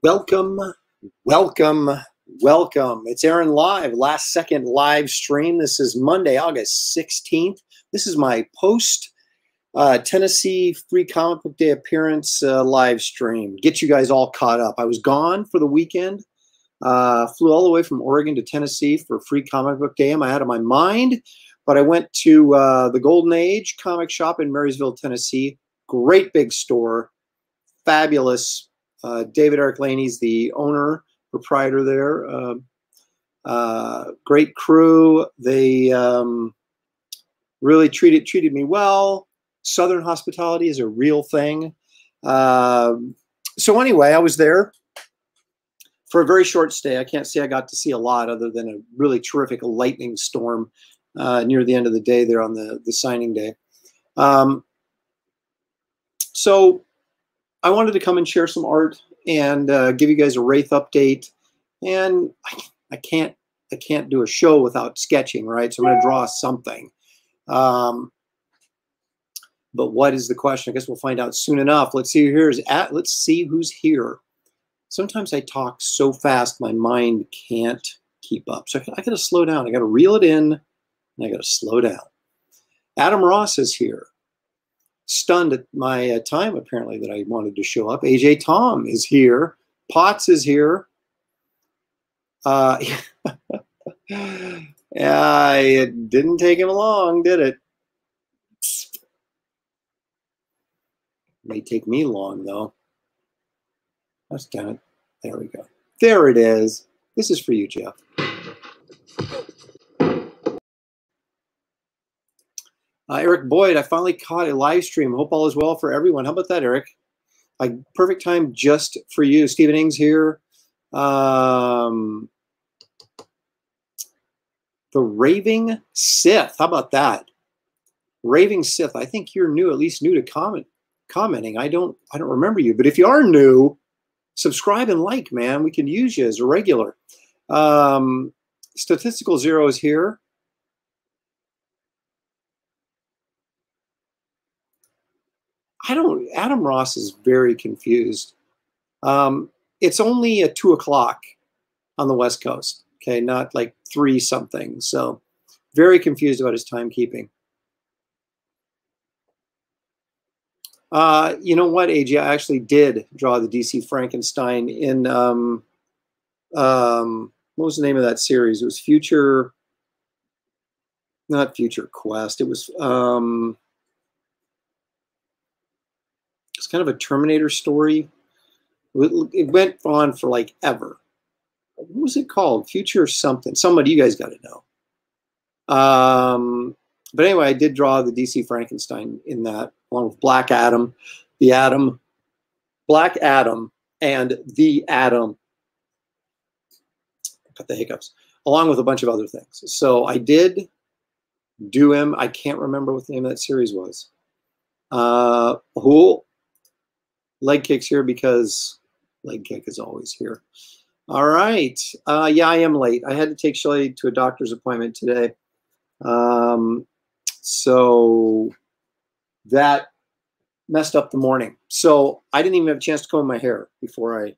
Welcome, welcome, welcome. It's Aaron Live, last second live stream. This is Monday, August 16th. This is my post Tennessee Free Comic Book Day appearance live stream. Get you guys all caught up. I was gone for the weekend. Flew all the way from Oregon to Tennessee for Free Comic Book Day. Am I out of my mind? But I went to the Golden Age comic shop in Marysville, Tennessee. Great big store. Fabulous. David Eric Laney's the owner, proprietor there. Great crew. They really treated me well. Southern hospitality is a real thing. So anyway, I was there for a very short stay. I can't say I got to see a lot other than a really terrific lightning storm near the end of the day there on the signing day. So I wanted to come and share some art and give you guys a Wraith update. And I can't do a show without sketching, right? So I'm going to draw something. But what is the question? I guess we'll find out soon enough. Let's see let's see who's here. Sometimes I talk so fast my mind can't keep up. So I got to slow down. I got to reel it in, and I got to slow down. Adam Ross is here. Stunned at my time, apparently, that I wanted to show up. AJ Tom is here. Potts is here. Yeah, it didn't take him long, did it? May take me long, though. Let's count it. There we go. There it is. This is for you, Jeff. Eric Boyd, I finally caught a live stream. Hope all is well for everyone. How about that, Eric? Perfect time just for you. Stephen Ings here. The Raving Sith. How about that? Raving Sith. I think you're new, at least new to commenting. I don't remember you, but if you are new, subscribe and like, man. We can use you as a regular. Statistical Zero is here. Adam Ross is very confused. It's only at 2 o'clock on the West Coast, okay, not like 3 something. So very confused about his timekeeping. You know what, AJ? I actually did draw the DC Frankenstein in, what was the name of that series? It was not Future Quest. It was, it's kind of a Terminator story. It went on for like ever. What was it called? Future something. Somebody, you guys got to know. But anyway, I did draw the DC Frankenstein in that, along with Black Adam, Black Adam, and the Atom. Got the hiccups, along with a bunch of other things. So I did do him. I can't remember what the name of that series was. Leg Kick's here because Leg Kick is always here. All right. Yeah, I am late. I had to take Shelly to a doctor's appointment today. So that messed up the morning. So I didn't even have a chance to comb my hair before I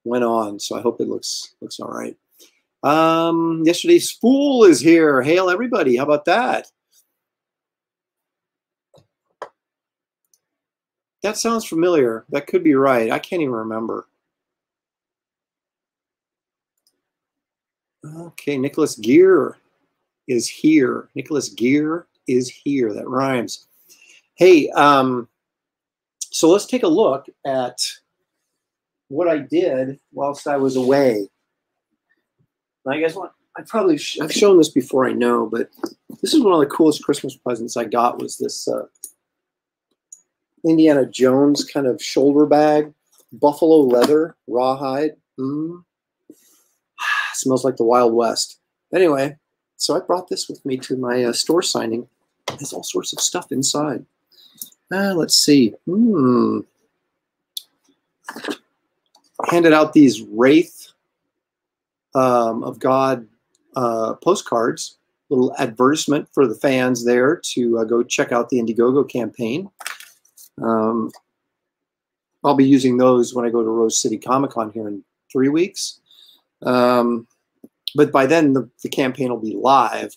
went on. So I hope it looks all right. Yesterday's Spool is here. Hail everybody. How about that? That sounds familiar. That could be right. I can't even remember. Okay, Nicholas Gear is here. Nicholas Gear is here. That rhymes. Hey, so let's take a look at what I did whilst I was away. Now, you guys want? I've shown this before, I know, but this is one of the coolest Christmas presents I got. Was this Indiana Jones kind of shoulder bag, buffalo leather, rawhide. Smells like the Wild West. Anyway, so I brought this with me to my store signing. There's all sorts of stuff inside. Let's see. Handed out these Wraith of God postcards. Little advertisement for the fans there to go check out the Indiegogo campaign. I'll be using those when I go to Rose City Comic Con here in 3 weeks. But by then the campaign will be live.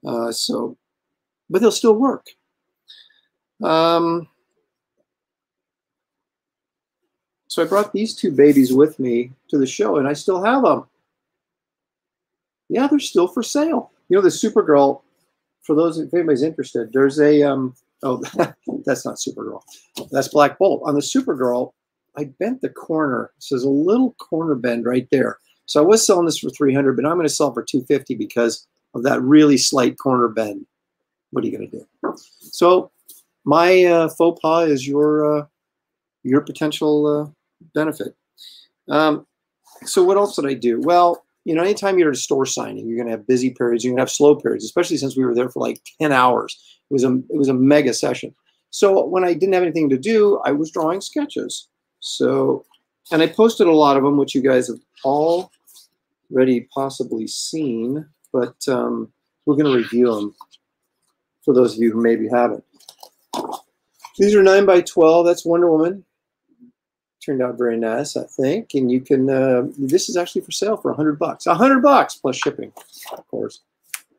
But they'll still work. So I brought these two babies with me to the show, and I still have them. Yeah, they're still for sale. You know, the Supergirl, for those, if anybody's interested, there's a, oh, that's not Supergirl. That's Black Bolt. On the Supergirl, I bent the corner. So there's a little corner bend right there. So I was selling this for $300, but I'm going to sell it for $250 because of that really slight corner bend. What are you going to do? So my faux pas is your potential benefit. So what else did I do? Well, you know, anytime you're at a store signing, you're going to have busy periods. You're going to have slow periods, especially since we were there for like 10 hours. It was a mega session. So when I didn't have anything to do, I was drawing sketches. So, and I posted a lot of them, which you guys have already possibly seen, but we're going to review them for those of you who maybe haven't. These are 9 by 12. That's Wonder Woman. Turned out very nice, I think. And you can, this is actually for sale for $100. $100 plus shipping, of course.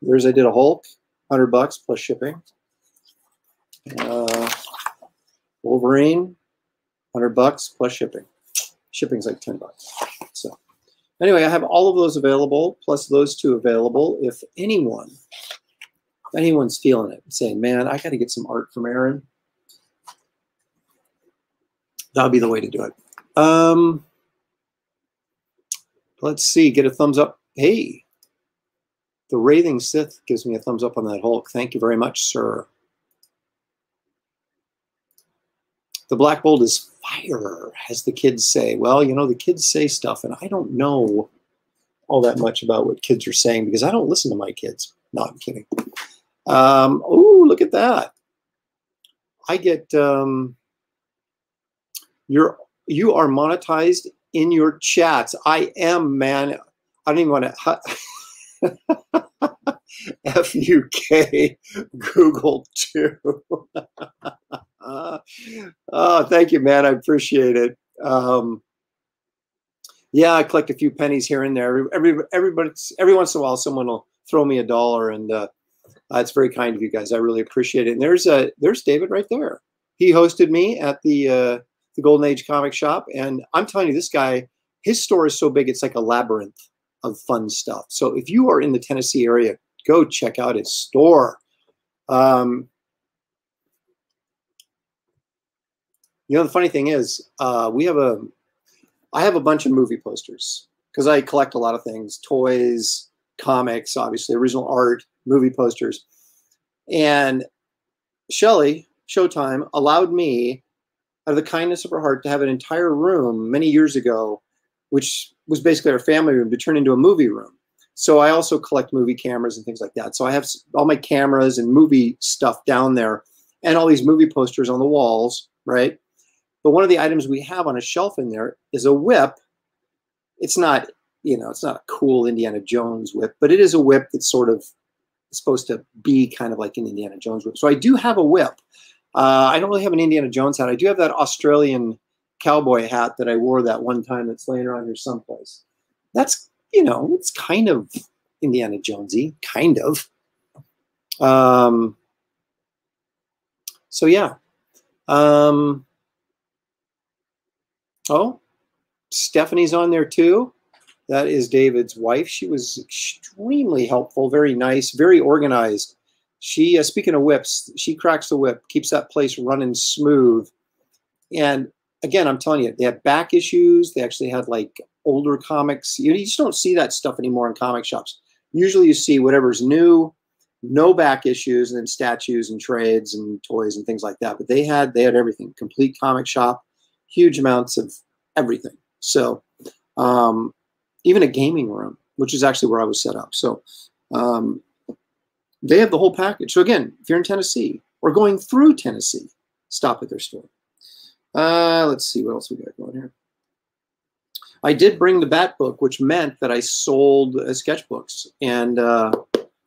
There's, I did a Hulk, $100 plus shipping. Wolverine, $100 plus shipping. Shipping's like $10. So anyway, I have all of those available, plus those two available. If anyone's feeling it, saying, man, I got to get some art from Aaron, that'll be the way to do it. Let's see, get a thumbs up. Hey, the Raving Sith gives me a thumbs up on that Hulk. Thank you very much, sir. The Black Bolt is fire, as the kids say. Well, you know, the kids say stuff, and I don't know all that much about what kids are saying because I don't listen to my kids. No, I'm kidding. Oh, look at that. I get... You are monetized in your chats. I am, man. I don't even want to FUK Google too. Oh, thank you, man. I appreciate it. Yeah, I collect a few pennies here and there. Every once in a while, someone will throw me $1, and it's very kind of you guys. I really appreciate it. And there's David right there. He hosted me at the Golden Age comic shop, and I'm telling you, this guy, his store is so big, it's like a labyrinth of fun stuff. So if you are in the Tennessee area, go check out his store. You know, the funny thing is, I have a bunch of movie posters because I collect a lot of things, toys, comics, obviously, original art, movie posters. And Shelley, Showtime, allowed me, out of the kindness of her heart, to have an entire room many years ago, which was basically our family room, to turn into a movie room. So I also collect movie cameras and things like that. So I have all my cameras and movie stuff down there and all these movie posters on the walls, right? But one of the items we have on a shelf in there is a whip. It's not, you know, it's not a cool Indiana Jones whip, but it is a whip that's sort of supposed to be kind of like an Indiana Jones whip. So I do have a whip. I don't really have an Indiana Jones hat. I do have that Australian cowboy hat that I wore that one time that's laying around here someplace. That's, you know, it's kind of Indiana Jonesy, kind of. So yeah. Oh, Stephanie's on there too. That is David's wife. She was extremely helpful, very nice, very organized. She, speaking of whips, she cracks the whip, keeps that place running smooth. And again, I'm telling you, they had back issues. They actually had like older comics. You just don't see that stuff anymore in comic shops. Usually you see whatever's new, no back issues, and then statues and trades and toys and things like that. But they had everything, complete comic shop, huge amounts of everything. So even a gaming room, which is actually where I was set up. So they have the whole package. So again, if you're in Tennessee or going through Tennessee, stop at their store. Let's see what else we got going here. I did bring the Bat book, which meant that I sold sketchbooks, and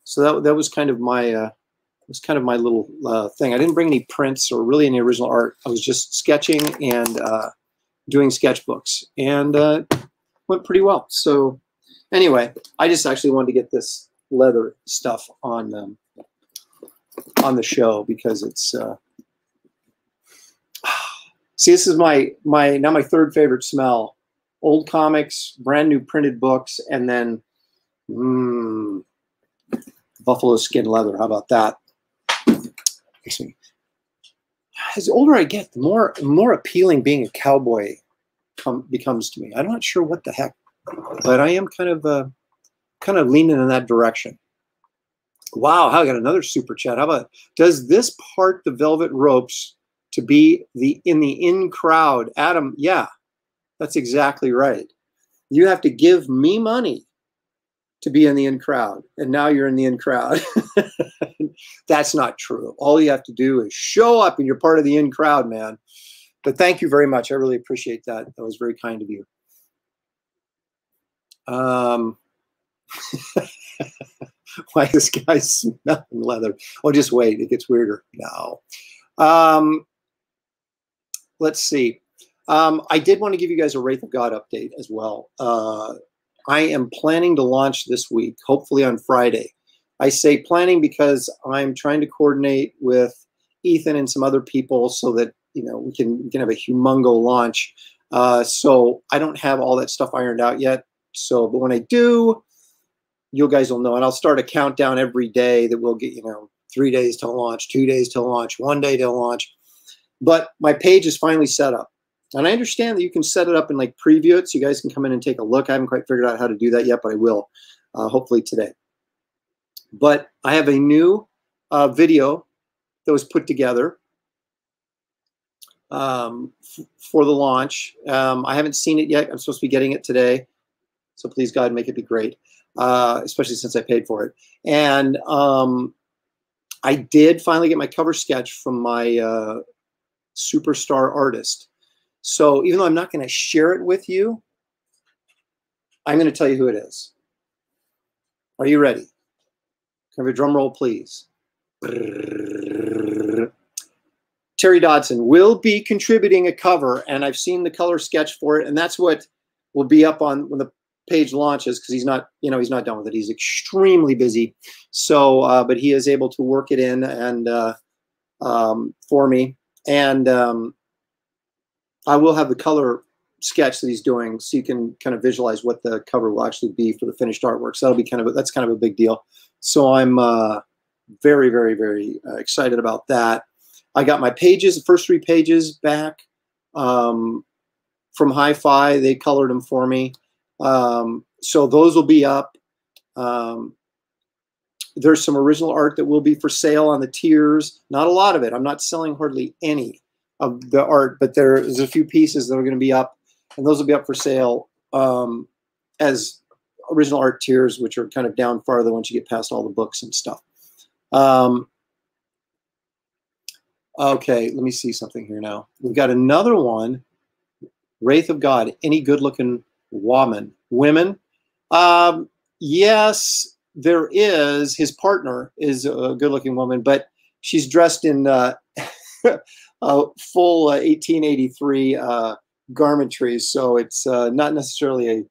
so that was kind of my little thing. I didn't bring any prints or really any original art. I was just sketching and doing sketchbooks, and went pretty well. So anyway, I just actually wanted to get this leather stuff on the show because it's see, this is my now my third favorite smell: old comics, brand new printed books, and then buffalo skin leather. How about that? Makes me, as the older I get, the more appealing being a cowboy becomes to me. I'm not sure what the heck, but I am kind of leaning in that direction. Wow, I got another super chat. How about, does this part the velvet ropes to be in the in crowd? Adam, yeah, that's exactly right. You have to give me money to be in the in crowd, and now you're in the in crowd. That's not true. All you have to do is show up and you're part of the in crowd, man. But thank you very much. I really appreciate that. That was very kind of you. Why this guy's smelling leather? Oh, just wait. It gets weirder. No. Let's see. I did want to give you guys a Wraith of God update as well. I am planning to launch this week, hopefully on Friday. I say planning because I'm trying to coordinate with Ethan and some other people so that we can have a humongo launch. So I don't have all that stuff ironed out yet. So, but when I do, you guys will know, and I'll start a countdown every day that we'll get 3 days till launch, 2 days till launch, 1 day till launch. But my page is finally set up. And I understand that you can set it up and like preview it so you guys can come in and take a look. I haven't quite figured out how to do that yet, but I will hopefully today. But I have a new video that was put together for the launch. I haven't seen it yet. I'm supposed to be getting it today. So please, God, make it be great, especially since I paid for it. And I did finally get my cover sketch from my superstar artist. So even though I'm not going to share it with you, I'm going to tell you who it is. Are you ready? Can I have a drum roll, please? Terry Dodson will be contributing a cover, and I've seen the color sketch for it, and that's what will be up on when the page launches, because he's not done with it. He's extremely busy. So, but he is able to work it in and for me, and I will have the color sketch that he's doing, so you can kind of visualize what the cover will actually be for the finished artwork. So that'll be that's kind of a big deal. So I'm very, very, very excited about that. I got my pages, the first 3 pages back from Hi-Fi. They colored them for me. So those will be up. There's some original art that will be for sale on the tiers. Not a lot of it. I'm not selling hardly any of the art, but there's a few pieces that are going to be up, and those will be up for sale as original art tiers, which are kind of down farther once you get past all the books and stuff. Okay, let me see something here now. We've got another one, Wraith of God, any good-looking women? Yes, there is. His partner is a good-looking woman, but she's dressed in full 1883 garmentry, so it's not necessarily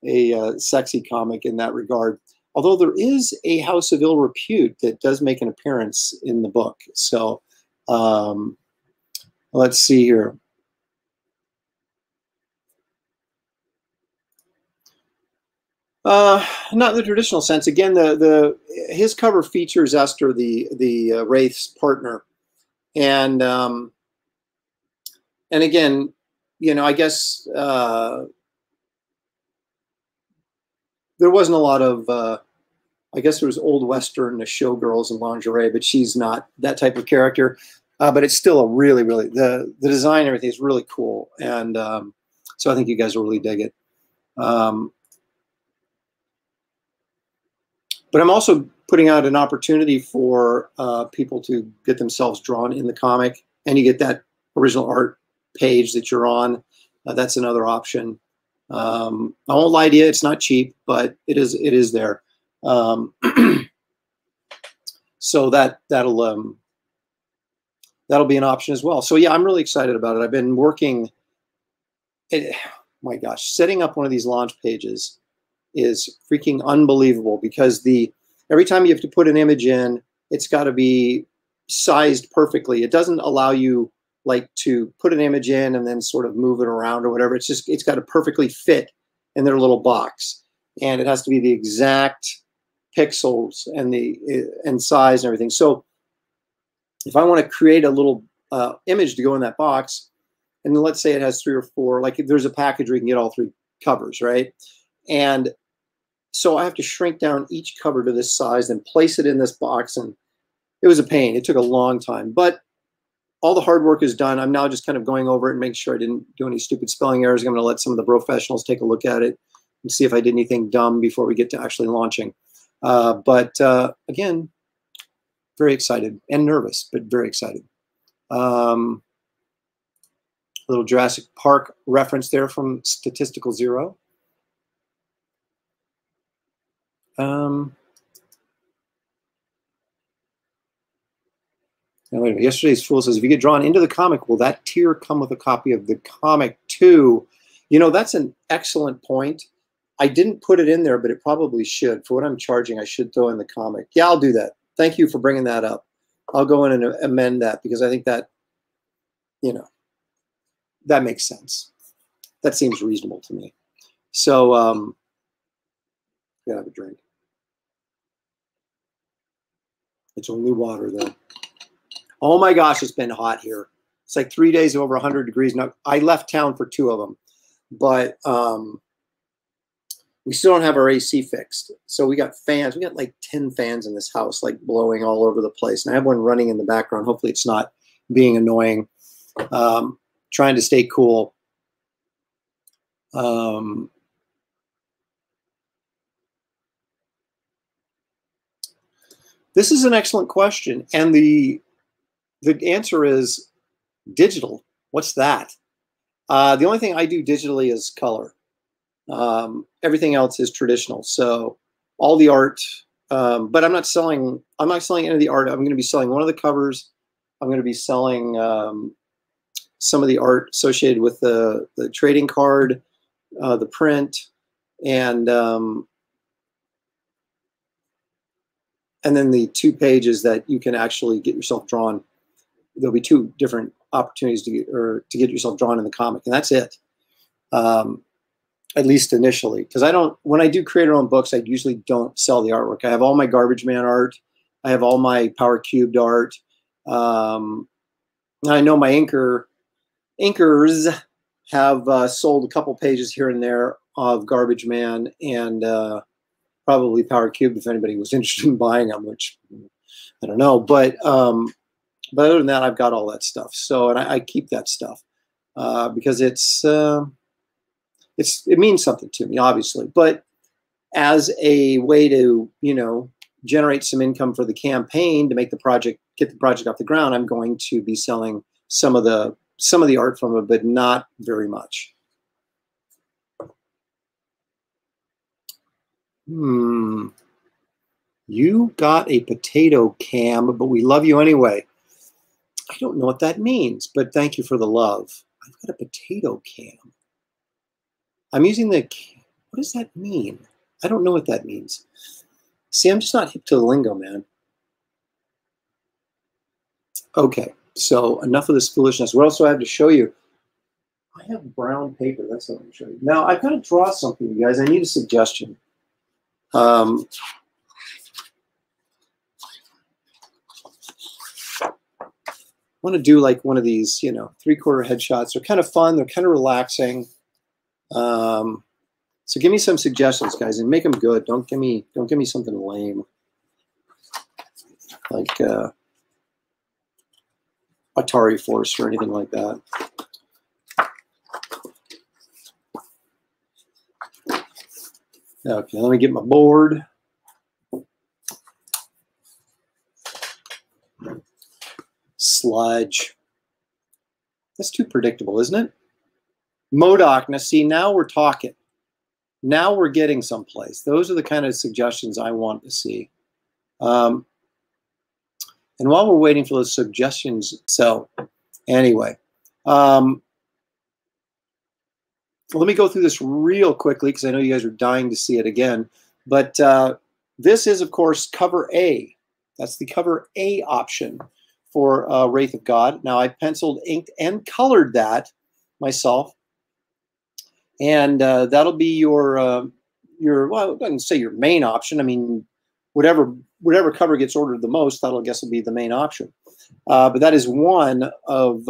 a sexy comic in that regard. Although there is a House of Ill Repute that does make an appearance in the book. So let's see here. Not in the traditional sense. Again, his cover features Esther, the Wraith's partner, and again, I guess there wasn't a lot of. I guess there was old Western showgirls in lingerie, but she's not that type of character. But it's still a really, really the design and everything is really cool, and so I think you guys will really dig it. But I'm also putting out an opportunity for people to get themselves drawn in the comic, and you get that original art page that you're on. That's another option. I won't lie to you, it's not cheap, but it is there. So that'll be an option as well. So yeah, I'm really excited about it. I've been working my gosh, setting up one of these launch pages is freaking unbelievable, because every time you have to put an image in, it's got to be sized perfectly. It doesn't allow you like to put an image in and then sort of move it around or whatever. It's got to perfectly fit in their little box, and it has to be the exact pixels and size and everything. So if I want to create a little image to go in that box, and let's say it has 3 or 4, like if there's a package where you can get all 3 covers, right? And so I have to shrink down each cover to this size and place it in this box, and it was a pain. It took a long time, but all the hard work is done. I'm now just kind of going over it and making sure I didn't do any stupid spelling errors. I'm going to let some of the professionals take a look at it and see if I did anything dumb before we get to actually launching. Again, very excited and nervous, but very excited. A little Jurassic Park reference there from Statistical Zero. Yesterday's Fool says, if you get drawn into the comic, will that tier come with a copy of the comic too? You know, that's an excellent point. I didn't put it in there, but it probably should. For what I'm charging, I should throw in the comic. Yeah, I'll do that. Thank you for bringing that up. I'll go in and amend that, because I think that, you know, that makes sense. That seems reasonable to me. So, gotta have a drink. It's only water, though. Oh my gosh, it's been hot here. It's like 3 days of over 100 degrees. Now, I left town for 2 of them, but we still don't have our AC fixed. So we got fans. We got like 10 fans in this house, like blowing all over the place. And I have one running in the background. Hopefully it's not being annoying. Trying to stay cool. This is an excellent question. And the answer is digital. What's that? The only thing I do digitally is color. Everything else is traditional. So all the art, but I'm not selling any of the art. I'm going to be selling one of the covers. I'm going to be selling some of the art associated with the trading card, the print, and then the 2 pages that you can actually get yourself drawn. There'll be 2 different opportunities to get yourself drawn in the comic, and that's it. At least initially, because when I do creator-owned books, I usually don't sell the artwork. I have all my Garbage Man art. I have all my Power Cubed art. I know my inkers have sold a couple pages here and there of Garbage Man and probably Power Cubed if anybody was interested in buying them, which I don't know. But other than that, I've got all that stuff. So, and I keep that stuff because it means something to me, obviously. But as a way to, you know, generate some income for the campaign to make the project, get the project off the ground, I'm going to be selling some of the art from it, but not very much. You got a potato cam, but we love you anyway. I don't know what that means, but thank you for the love. I've got a potato cam. I'm using what does that mean? I don't know what that means. See, I'm just not hip to the lingo, man. Okay, so enough of this foolishness. What else do I have to show you? I have brown paper. That's what I'm going to show you. Now, I've got to draw something, you guys. I need a suggestion. I want to do like one of these, you know, 3/4 headshots. They're kind of fun. They're kind of relaxing. So give me some suggestions, guys, and make them good. Don't give me something lame, like Atari Force or anything like that. Okay, let me get my board. Sludge. That's too predictable, isn't it? MODOK. Now, see, now we're talking. Now we're getting someplace. Those are the kind of suggestions I want to see. And while we're waiting for those suggestions, so anyway, let me go through this real quickly because I know you guys are dying to see it again. But this is, of course, cover A. That's the cover A option for Wraith of God. Now, I penciled, inked, and colored that myself. And that'll be your well, I wouldn't say your main option. I mean, whatever cover gets ordered the most, that'll, I guess, will be the main option. But that is one of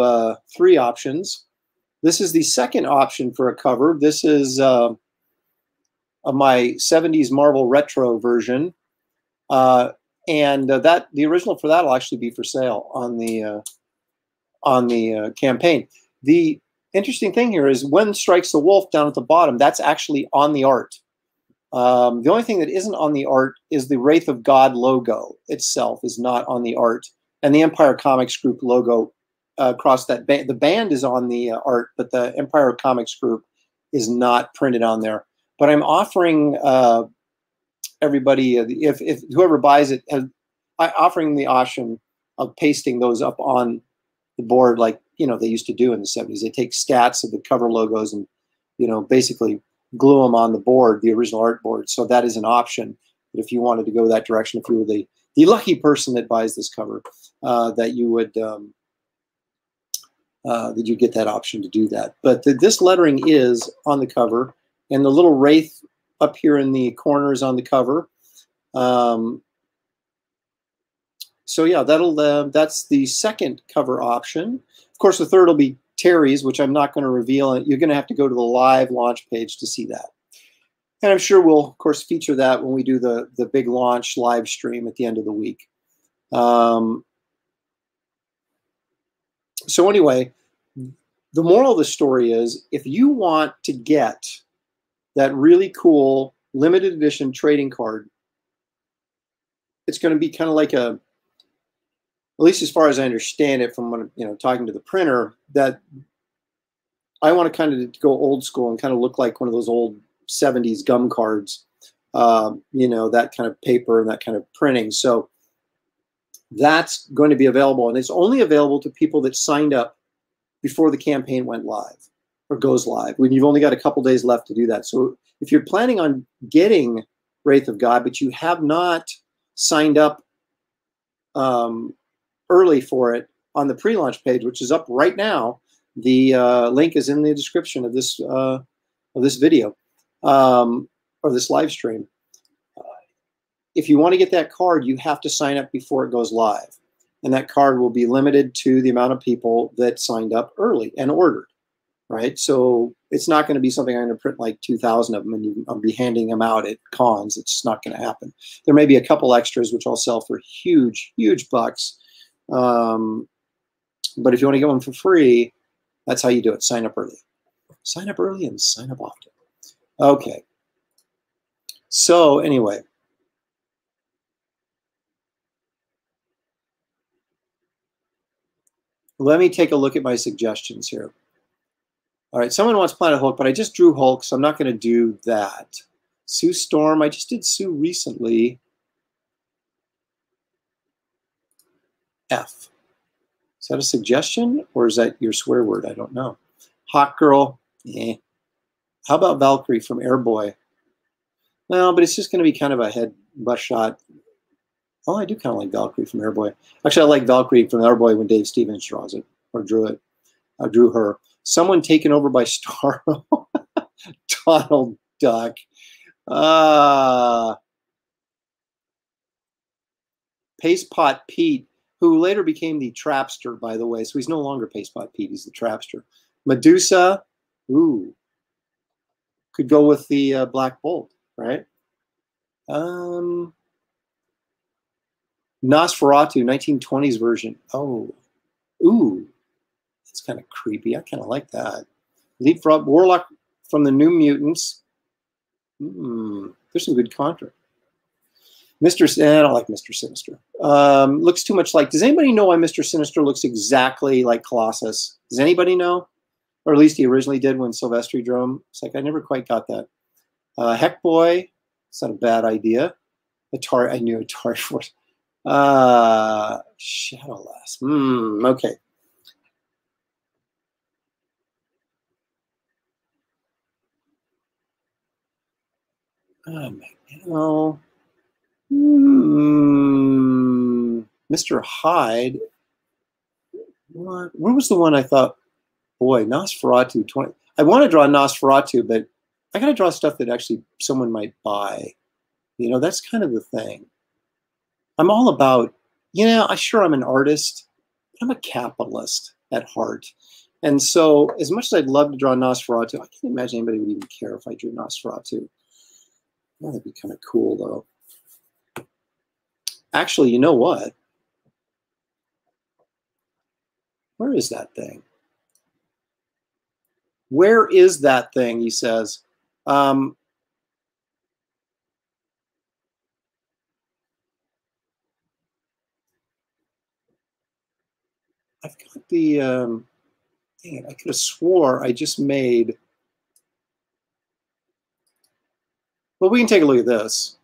3 options. This is the second option for a cover. This is of my 70s Marvel Retro version. And that the original for that will actually be for sale on the campaign. The interesting thing here is When Strikes the Wolf down at the bottom, that's actually on the art. The only thing that isn't on the art is the Wraith of God logo itself is not on the art. And the Empire Comics Group logo across that band. The band is on the art, but the Empire Comics Group is not printed on there. But I'm offering everybody, if whoever buys it, offering the option of pasting those up on the board like, they used to do in the 70s. They take stats of the cover logos and, basically glue them on the board, the original art board. So that is an option. But if you wanted to go that direction, if you were the lucky person that buys this cover, that you would that you get that option to do that. But this lettering is on the cover, and the little wraith up here in the corners on the cover. So yeah, that's the second cover option. Of course, the third will be Terry's, which I'm not going to reveal. You're going to have to go to the live launch page to see that. And I'm sure we'll, of course, feature that when we do the big launch live stream at the end of the week. So anyway, the moral of the story is, if you want to get that really cool limited edition trading card, it's going to be kind of like at least as far as I understand it from when, talking to the printer, that I want to kind of go old school and kind of look like one of those old 70s gum cards, that kind of paper and that kind of printing. So that's going to be available, and it's only available to people that signed up before the campaign went live or goes live, when you've only got a couple days left to do that. So if you're planning on getting Wraith of God, but you have not signed up early for it on the pre-launch page, which is up right now, the link is in the description of this video or this live stream. If you want to get that card, you have to sign up before it goes live. And that card will be limited to the amount of people that signed up early and ordered, right? So it's not going to be something I'm going to print like 2,000 of them and I'll be handing them out at cons. It's not going to happen. There may be a couple extras, which I'll sell for huge, huge bucks. But if you want to get one for free, that's how you do it. Sign up early. Sign up early and sign up often. Okay. So anyway. Let me take a look at my suggestions here. All right, someone wants Planet Hulk, but I just drew Hulk, so I'm not going to do that. Sue Storm, I just did Sue recently. F. Is that a suggestion, or is that your swear word? I don't know. Hawk Girl, eh. How about Valkyrie from Airboy? Well, but it's just going to be kind of a head bust shot. Oh, I do kind of like Valkyrie from Airboy. Actually, I like Valkyrie from Airboy when Dave Stevens draws it, or drew it. I drew her. Someone taken over by Starro. Donald Duck. Paste Pot Pete, who later became the Trapster, by the way. So he's no longer Paste Pot Pete. He's the Trapster. Medusa. Ooh. Could go with the Black Bolt, right? Nosferatu, 1920s version. Oh, ooh, that's kind of creepy. I kind of like that. Leapfrog Warlock from the New Mutants. There's some good contra. I don't like Mr. Sinister. Looks too much like. Does anybody know why Mr. Sinister looks exactly like Colossus? Does anybody know? Or at least he originally did when Silvestri drew him. It's like I never quite got that. Heck Boy. It's not a bad idea. Atari. I knew Atari Force. Shadowlass. Okay. Magneto. Mr. Hyde. What? Where was the one I thought? Boy, Nosferatu 20. I want to draw Nosferatu, but I got to draw stuff that actually someone might buy. You know, that's kind of the thing. I'm all about, I'm an artist. I'm a capitalist at heart. And so as much as I'd love to draw Nosferatu, I can't imagine anybody would even care if I drew Nosferatu. Well, that'd be kind of cool, though. Actually, you know what? Where is that thing? Where is that thing, he says. I've got the, dang it, I could have swore I just made, well, we can take a look at this.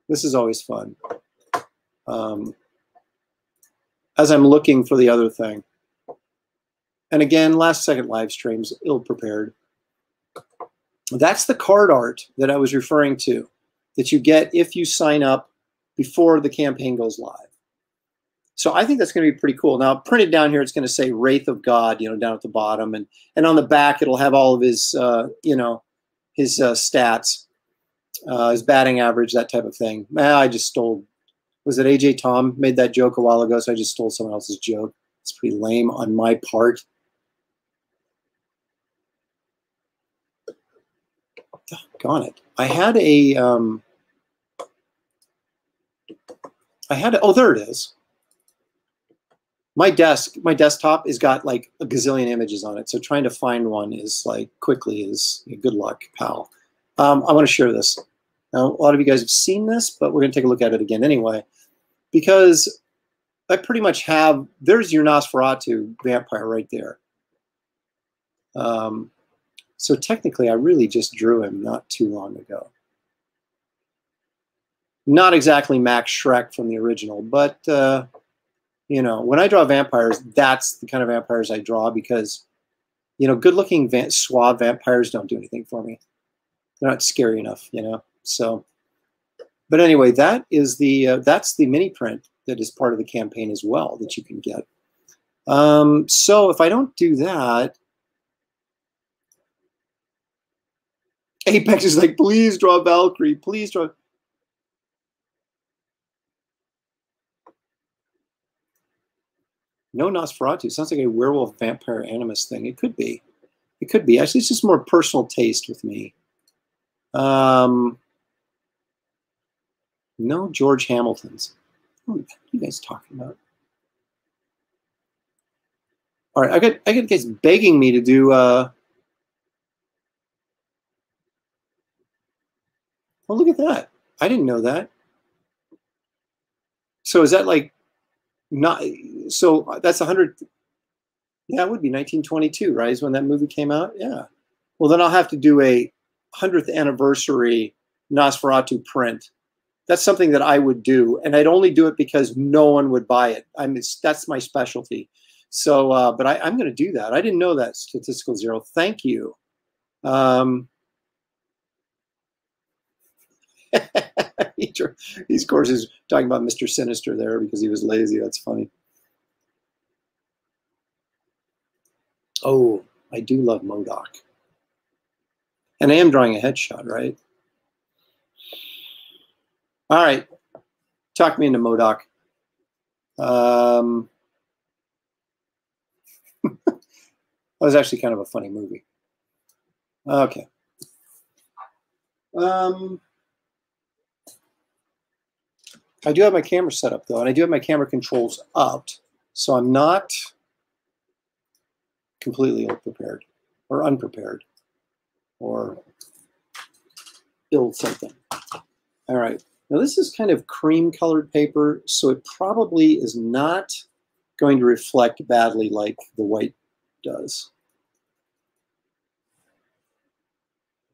This is always fun. As I'm looking for the other thing. And again, last second live streams, ill prepared. That's the card art that I was referring to, that you get if you sign up before the campaign goes live. So I think that's going to be pretty cool. Now, printed down here, it's going to say Wraith of God, down at the bottom. And on the back, it'll have all of his, his stats, his batting average, that type of thing. I just stole, was it AJ Tom made that joke a while ago? So I just stole someone else's joke. It's pretty lame on my part. Doggone it. I had oh, there it is. My desktop has got like a gazillion images on it. So trying to find one is like quickly is good luck, pal. I want to share this. Now, a lot of you guys have seen this, but we're going to take a look at it again anyway, because I pretty much have, there's your Nosferatu vampire right there. So technically, I really just drew him not too long ago. Not exactly Max Schreck from the original, but, when I draw vampires, that's the kind of vampires I draw because, good-looking suave vampires don't do anything for me. They're not scary enough, So, but anyway, that is that's the mini print that is part of the campaign as well that you can get. So if I don't do that, Apex is like, please draw Valkyrie, please draw. No Nosferatu. Sounds like a werewolf vampire animus thing. It could be. It could be. Actually, it's just more personal taste with me. No George Hamiltons. What are you guys talking about? All right, I got guys begging me to do. Oh, look at that! I didn't know that. So is that like not? So that's 100. Yeah, it would be 1922, right? Is when that movie came out. Yeah. Well, then I'll have to do a 100th anniversary Nosferatu print. That's something that I would do, and I'd only do it because no one would buy it. That's my specialty. So, but I'm going to do that. I didn't know that, Statistical Zero. Thank you. These courses talking about Mr. Sinister there because he was lazy. That's funny. Oh, I do love MODOK. And I am drawing a headshot, right? All right. Talk me into MODOK. That was actually kind of a funny movie. Okay. I do have my camera set up, though, and I do have my camera controls out, so I'm not completely ill-prepared or unprepared or ill something. All right. Now, this is kind of cream-colored paper, so it probably is not going to reflect badly like the white does.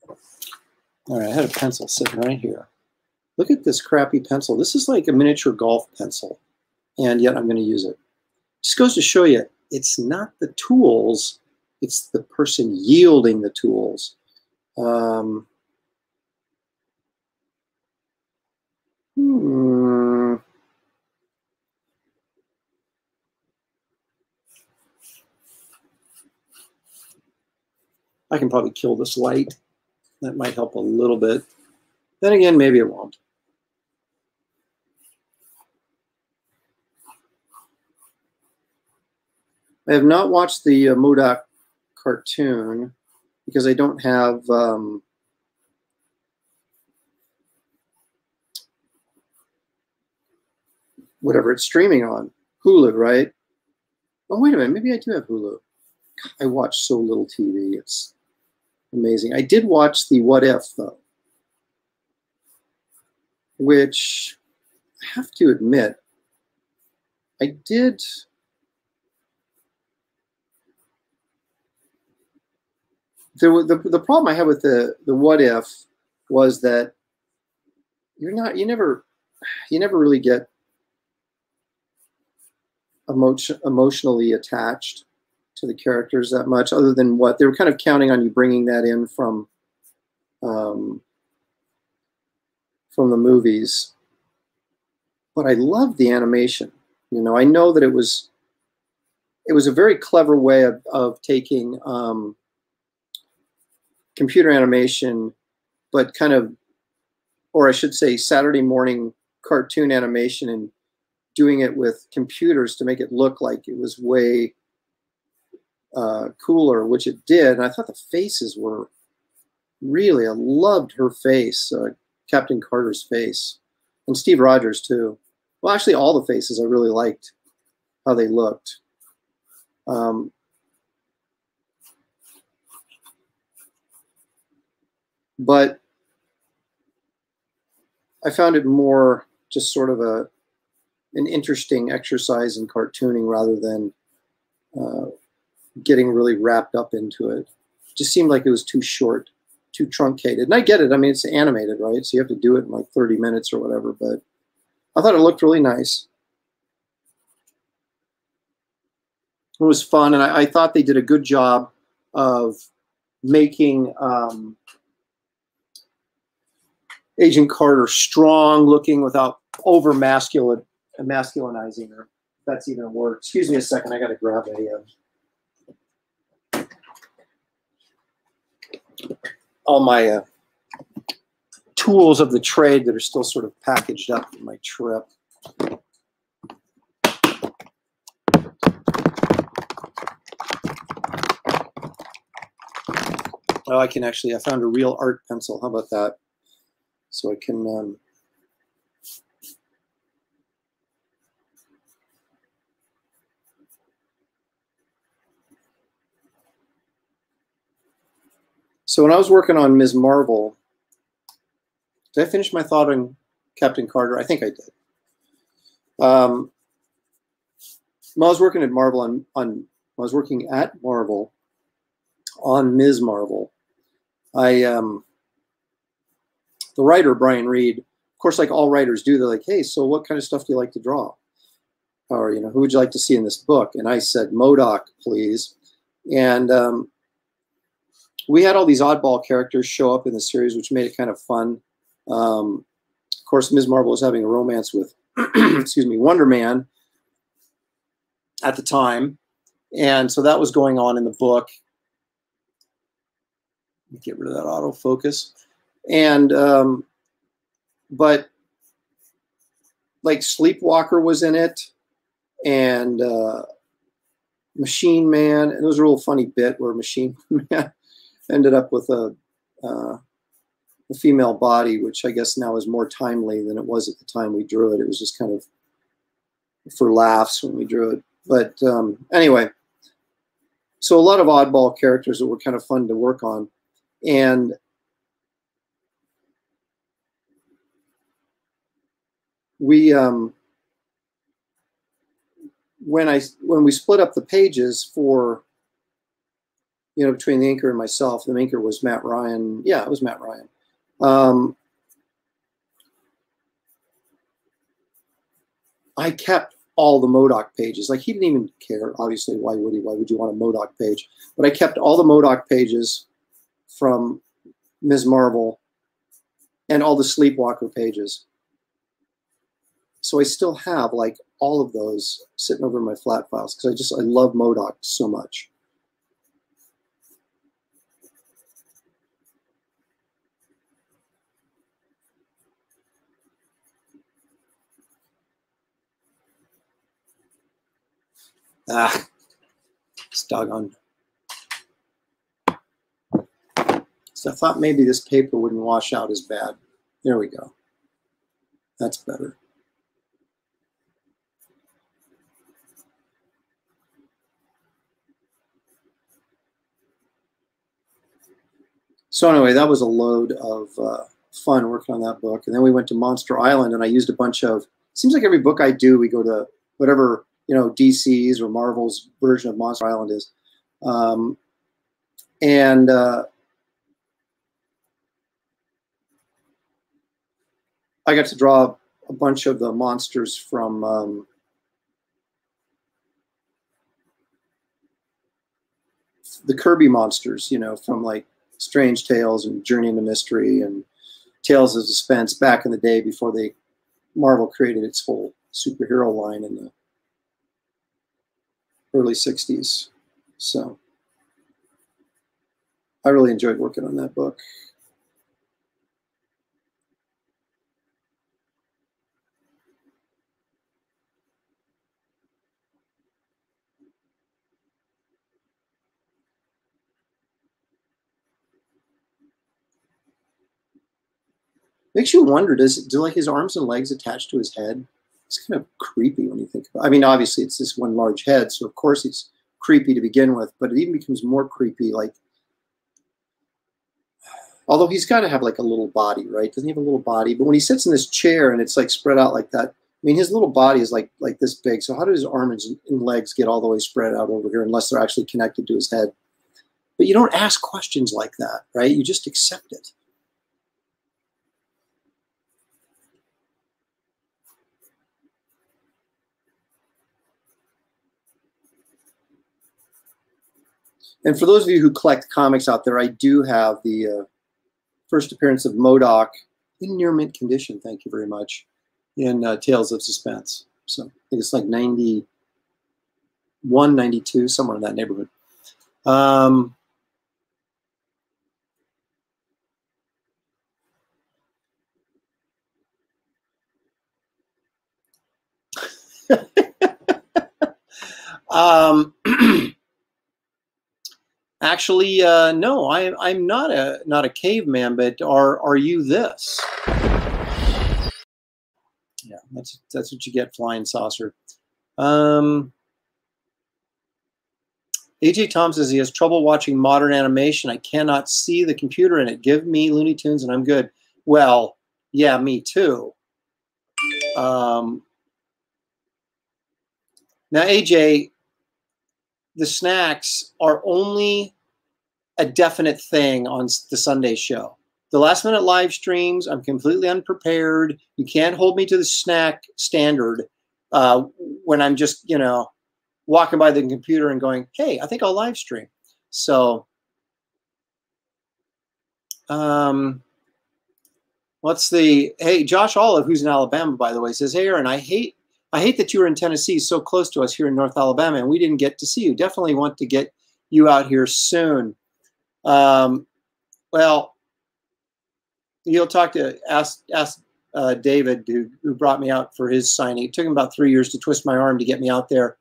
All right, I had a pencil sitting right here. Look at this crappy pencil. This is like a miniature golf pencil, and yet I'm going to use it. Just goes to show you, it's not the tools, it's the person yielding the tools. I can probably kill this light. That might help a little bit. Then again, maybe it won't. I have not watched the MODOK cartoon because I don't have whatever it's streaming on. Hulu, right? Oh, wait a minute. Maybe I do have Hulu. I watch so little TV. It's amazing. I did watch the What If, though, which I have to admit, I did. The problem I had with the What If was that you never really get emotionally attached to the characters that much, other than what they were kind of counting on you bringing that in from the movies. But I loved the animation. You know, I know that it was a very clever way of taking computer animation, but kind of, or I should say Saturday morning cartoon animation, and doing it with computers to make it look like it was way cooler, which it did. And I thought the faces were really, I loved her face, Captain Carter's face, and Steve Rogers too. Well, actually all the faces I really liked how they looked. But I found it more just sort of an interesting exercise in cartooning rather than getting really wrapped up into it. It just seemed like it was too short, too truncated. And I get it. I mean, it's animated, right? So you have to do it in like 30 minutes or whatever. But I thought it looked really nice. It was fun. And I thought they did a good job of making Agent Carter strong looking without over masculinizing her. That's even a word. Excuse me a second. I got to grab all my tools of the trade that are still sort of packaged up in my trip. Oh, I found a real art pencil. How about that? So I can so when I was working on Ms. Marvel, did I finish my thought on Captain Carter? I think I did. When I was working at Marvel I was working at Marvel on Ms. Marvel, the writer, Brian Reed, of course, like all writers do, they're like, hey, so what kind of stuff do you like to draw? Or, you know, who would you like to see in this book? And I said, MODOK, please. And we had all these oddball characters show up in the series, which made it kind of fun. Of course, Ms. Marvel was having a romance with, excuse me, Wonder Man at the time. And so that was going on in the book. Get rid of that autofocus. And, but like Sleepwalker was in it, and Machine Man. And it was a real funny bit where Machine Man ended up with a female body, which I guess now is more timely than it was at the time we drew it. It was just kind of for laughs when we drew it. But anyway, so a lot of oddball characters that were kind of fun to work on. And we when we split up the pages for, you know, between the inker and myself, the inker was Matt Ryan. Yeah, it was Matt Ryan. I kept all the MODOK pages. Like, he didn't even care. Obviously, why would he? Why would you want a MODOK page? But I kept all the MODOK pages from Ms. Marvel and all the Sleepwalker pages. So I still have like all of those sitting over in my flat files because I love MODOK so much. Ah, it's doggone. So I thought maybe this paper wouldn't wash out as bad. There we go. That's better. So anyway, that was a load of fun working on that book. And then we went to Monster Island, and I used a bunch of, seems like every book I do, we go to whatever, you know, DC's or Marvel's version of Monster Island is. I got to draw a bunch of the monsters from the Kirby monsters, you know, from like Strange Tales and Journey into Mystery and Tales of Suspense back in the day before Marvel created its whole superhero line in the early 60s. So I really enjoyed working on that book. Makes you wonder, do like his arms and legs attach to his head? It's kind of creepy when you think about it. I mean, obviously it's this one large head, so of course it's creepy to begin with, but it even becomes more creepy, like, although he's got to have like a little body, right? Doesn't he have a little body? But when he sits in this chair and it's like spread out like that, I mean, his little body is like this big. So how do his arms and legs get all the way spread out over here unless they're actually connected to his head? But you don't ask questions like that, right? You just accept it. And for those of you who collect comics out there, I do have the first appearance of MODOK in near mint condition. Thank you very much. In Tales of Suspense. So I think it's like 91, 92, somewhere in that neighborhood. Actually, no, I'm not a caveman, but are you this? Yeah, that's what you get, flying saucer. AJ Tom says he has trouble watching modern animation. I cannot see the computer in it. Give me Looney Tunes and I'm good. Well, yeah, me too. Now, AJ, the snacks are only a definite thing on the Sunday show. The last minute live streams, I'm completely unprepared. You can't hold me to the snack standard when I'm just, you know, walking by the computer and going, hey, I think I'll live stream. So hey, Josh Olive, who's in Alabama, by the way, says, hey, Aaron, I hate that you were in Tennessee, so close to us here in North Alabama, and we didn't get to see you. Definitely want to get you out here soon. Well, you'll talk to ask David, who brought me out for his signing. It took him about 3 years to twist my arm to get me out there.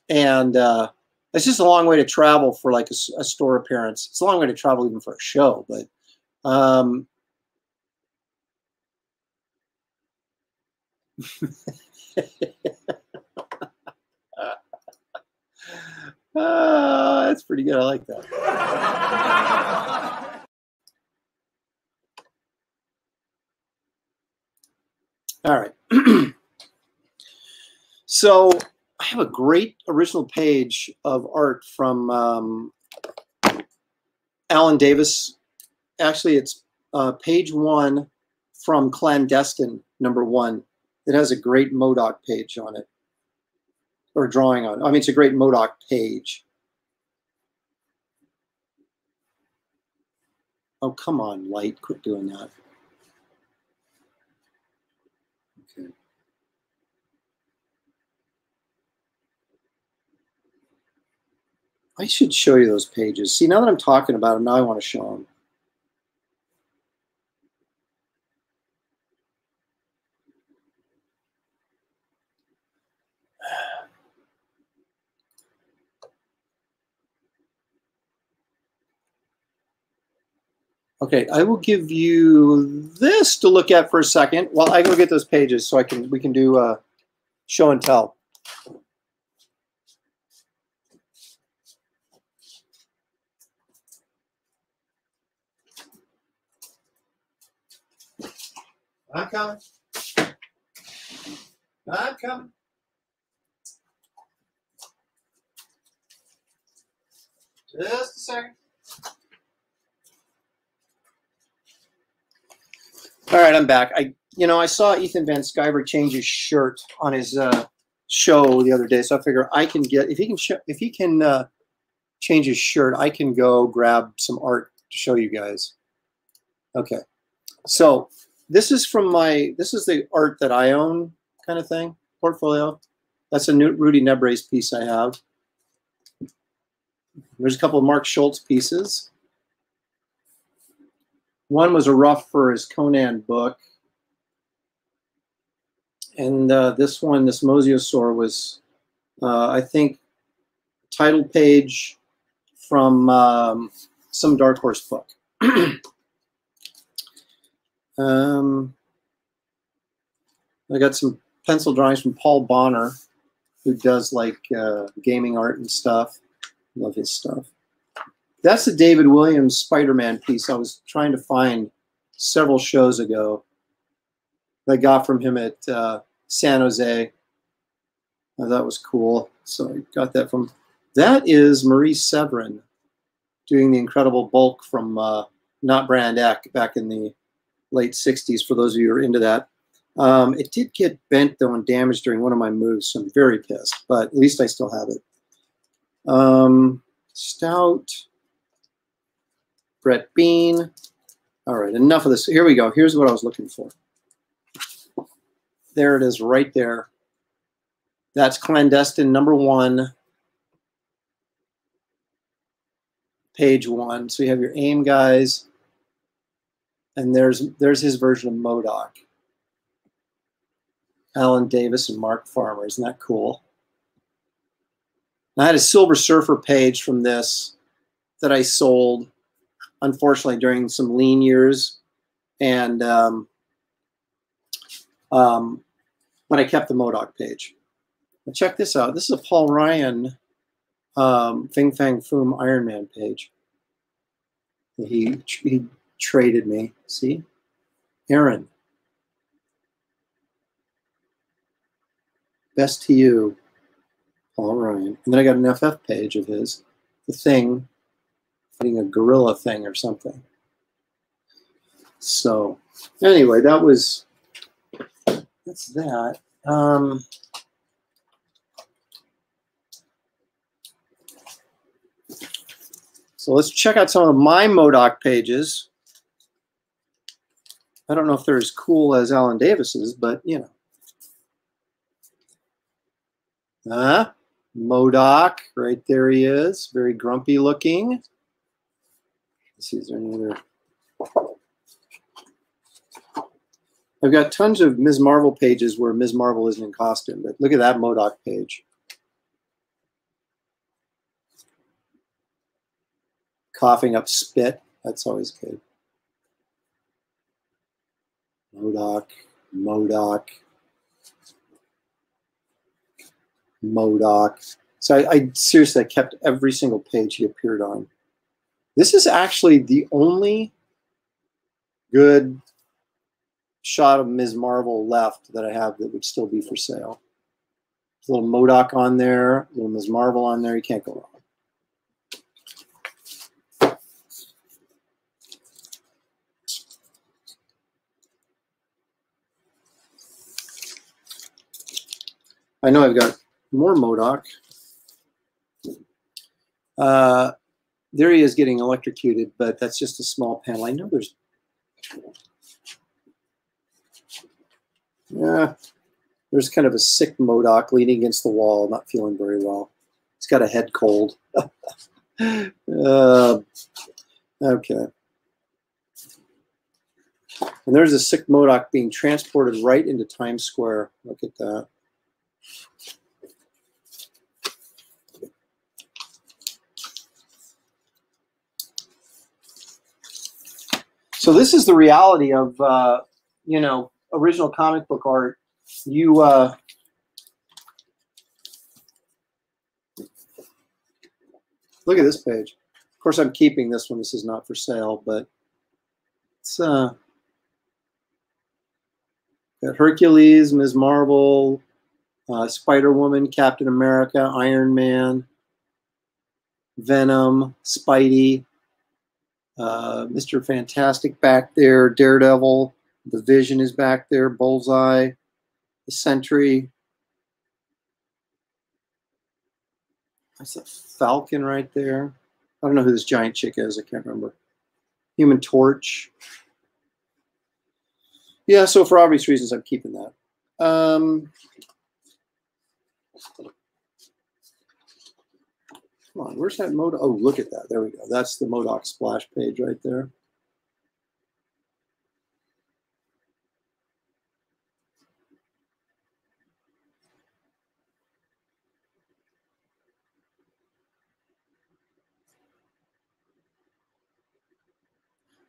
It's just a long way to travel for like a store appearance. It's a long way to travel even for a show, but that's pretty good. I like that. All right. So I have a great original page of art from Alan Davis. Actually, it's page 1 from Clandestine #1. It has a great MODOK page on it, or drawing on it. I mean, it's a great MODOK page. Oh, come on, light, quit doing that. I should show you those pages. See, now that I'm talking about them, now I want to show them. Okay, I will give you this to look at for a second while I go get those pages so we can do show and tell. I'm coming. I'm coming. Just a second. All right, I'm back. I saw Ethan Van Sciver change his shirt on his show the other day, so I figure I can get if he can change his shirt, I can go grab some art to show you guys. Okay, so this is the art that I own, kind of thing, portfolio. That's a new Rudy Nebres piece I have. There's a couple of Mark Schultz pieces. One was a rough for his Conan book. And this one, this Mosasaur, was, I think, title page from some Dark Horse book. I got some pencil drawings from Paul Bonner, who does like gaming art and stuff. Love his stuff. That's the David Williams Spider-Man piece I was trying to find several shows ago. I got from him at San Jose. That was cool. So I got that from. That is Marie Severin doing the Incredible Bulk from Not Brand Echh back in the late 60s, for those of you who are into that. It did get bent, though, and damaged during one of my moves, so I'm very pissed. But at least I still have it. Stout. Brett Bean. All right, enough of this. Here we go. Here's what I was looking for. There it is right there. That's Clandestine #1, page 1. So you have your AIM guys, and there's his version of MODOK. Alan Davis and Mark Farmer. Isn't that cool? And I had a Silver Surfer page from this that I sold, unfortunately, during some lean years. And but I kept the MODOK page. Now check this out. This is a Paul Ryan Fing Fang Foom Iron Man page. He traded me. See? Aaron. Best to you, Paul Ryan. And then I got an FF page of his. The Thing fighting a gorilla thing or something. So anyway, that's that. So let's check out some of my MODOK pages. I don't know if they're as cool as Alan Davis's, but you know. MODOK, right there he is. Very grumpy looking. Let's see, is there any other? I've got tons of Ms. Marvel pages where Ms. Marvel isn't in costume, but look at that MODOK page. Coughing up spit. That's always good. MODOK, MODOK, MODOK. So I seriously, I kept every single page he appeared on. This is actually the only good shot of Ms. Marvel left that I have that would still be for sale. There's a little MODOK on there, a little Ms. Marvel on there. You can't go wrong. I know I've got more MODOK. There he is getting electrocuted, but that's just a small panel. I know there's... Yeah, there's kind of a sick MODOK leaning against the wall, not feeling very well. He's got a head cold. Okay. And there's a sick MODOK being transported right into Times Square. Look at that. So this is the reality of, you know, original comic book art. You look at this page. Of course, I'm keeping this one. This is not for sale, but it's got Hercules, Ms. Marvel, Spider-Woman, Captain America, Iron Man, Venom, Spidey, Mr. Fantastic back there, Daredevil, the Vision is back there, Bullseye, the Sentry. That's a Falcon right there. I don't know who this giant chick is. I can't remember. Human Torch. Yeah, so for obvious reasons, I'm keeping that. Come on, where's that MODOK? Oh, look at that. There we go. That's the MODOK splash page right there.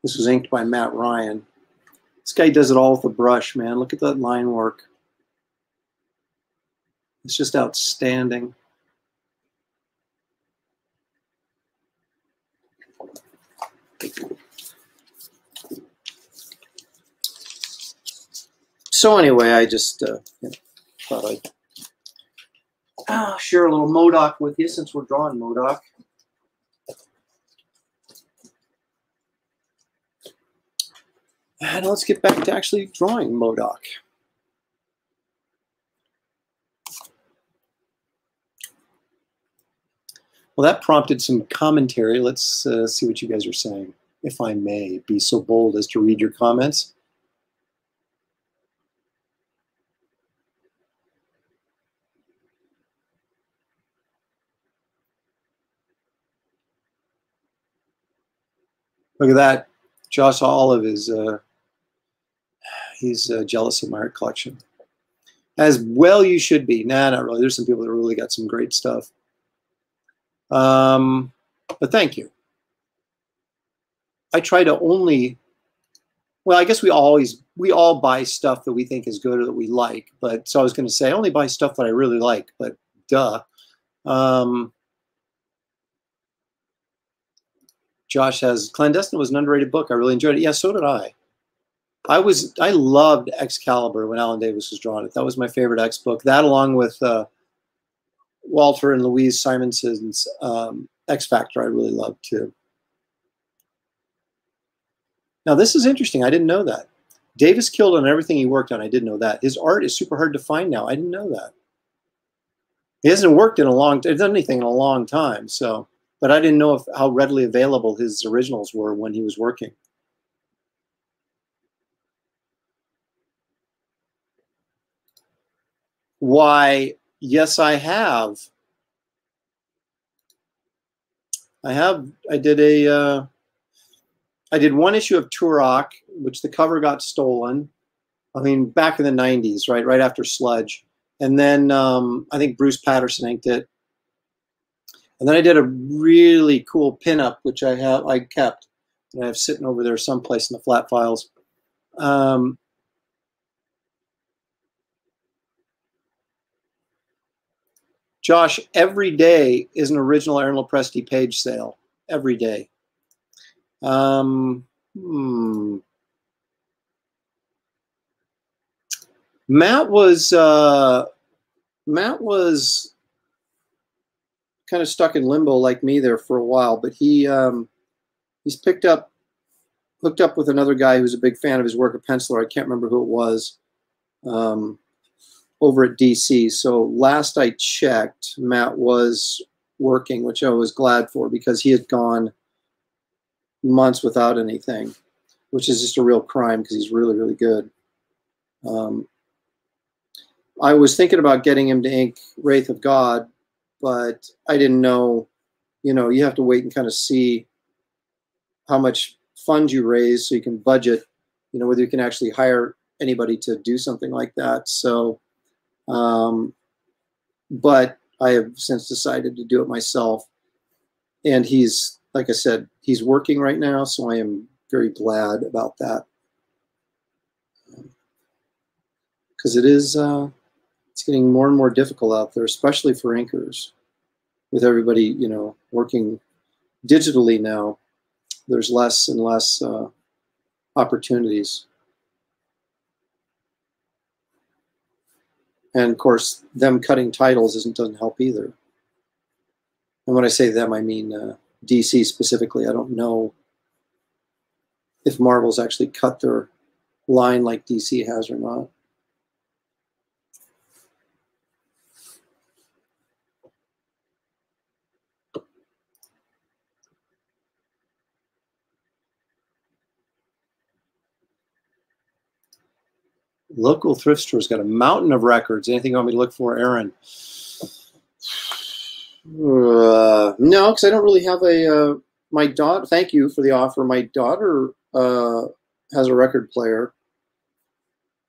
This was inked by Matt Ryan. This guy does it all with a brush, man. Look at that line work. It's just outstanding. So anyway, I just you know, thought I'd share a little MODOK with you since we're drawing MODOK. And let's get back to actually drawing MODOK. Well, that prompted some commentary. Let's see what you guys are saying. If I may be so bold as to read your comments. Look at that. Josh Olive is he's jealous of my art collection. As well you should be. Nah, not really. There's some people that really got some great stuff. But thank you. I try to only, well, I guess we all buy stuff that we think is good or that we like. But so I was going to say, I only buy stuff that I really like, but duh. Josh has, Clandestine was an underrated book. I really enjoyed it. Yeah, so did I. I loved Excalibur when Alan Davis was drawing it. That was my favorite X book. That along with Walter and Louise Simonson's X Factor I really loved too. Now this is interesting. I didn't know that. Davis killed on everything he worked on. I didn't know that. His art is super hard to find now. I didn't know that. He hasn't worked in a long time, done anything in a long time. So, but I didn't know how readily available his originals were when he was working. Why, yes, I have. I did one issue of Turok, which the cover got stolen. I mean, back in the 90s, right after Sludge. And then I think Bruce Patterson inked it. And then I did a really cool pinup, which I kept. And I have sitting over there someplace in the flat files. Josh, every day is an original Aaron Lopresti page sale. Every day. Matt was kind of stuck in limbo like me there for a while, but he's hooked up with another guy who's a big fan of his work, a penciler. I can't remember who it was, over at DC. So last I checked, Matt was working, which I was glad for because he had gone months without anything, which is just a real crime because he's really, really good. I was thinking about getting him to ink Wraith of God, but I didn't know, you know, you have to wait and kind of see how much funds you raise so you can budget, you know, whether you can actually hire anybody to do something like that. So, but I have since decided to do it myself. And he's, like I said, he's working right now, so I am very glad about that. Because it is, it's getting more and more difficult out there, especially for inkers. With everybody, you know, working digitally now, there's less and less opportunities. And of course, them cutting titles doesn't help either. And when I say them, I mean DC specifically. I don't know if Marvel's actually cut their line like DC has or not. Local thrift store's got a mountain of records. Anything you want me to look for, Aaron? No, because I don't really have a. My daughter. Thank you for the offer. My daughter has a record player,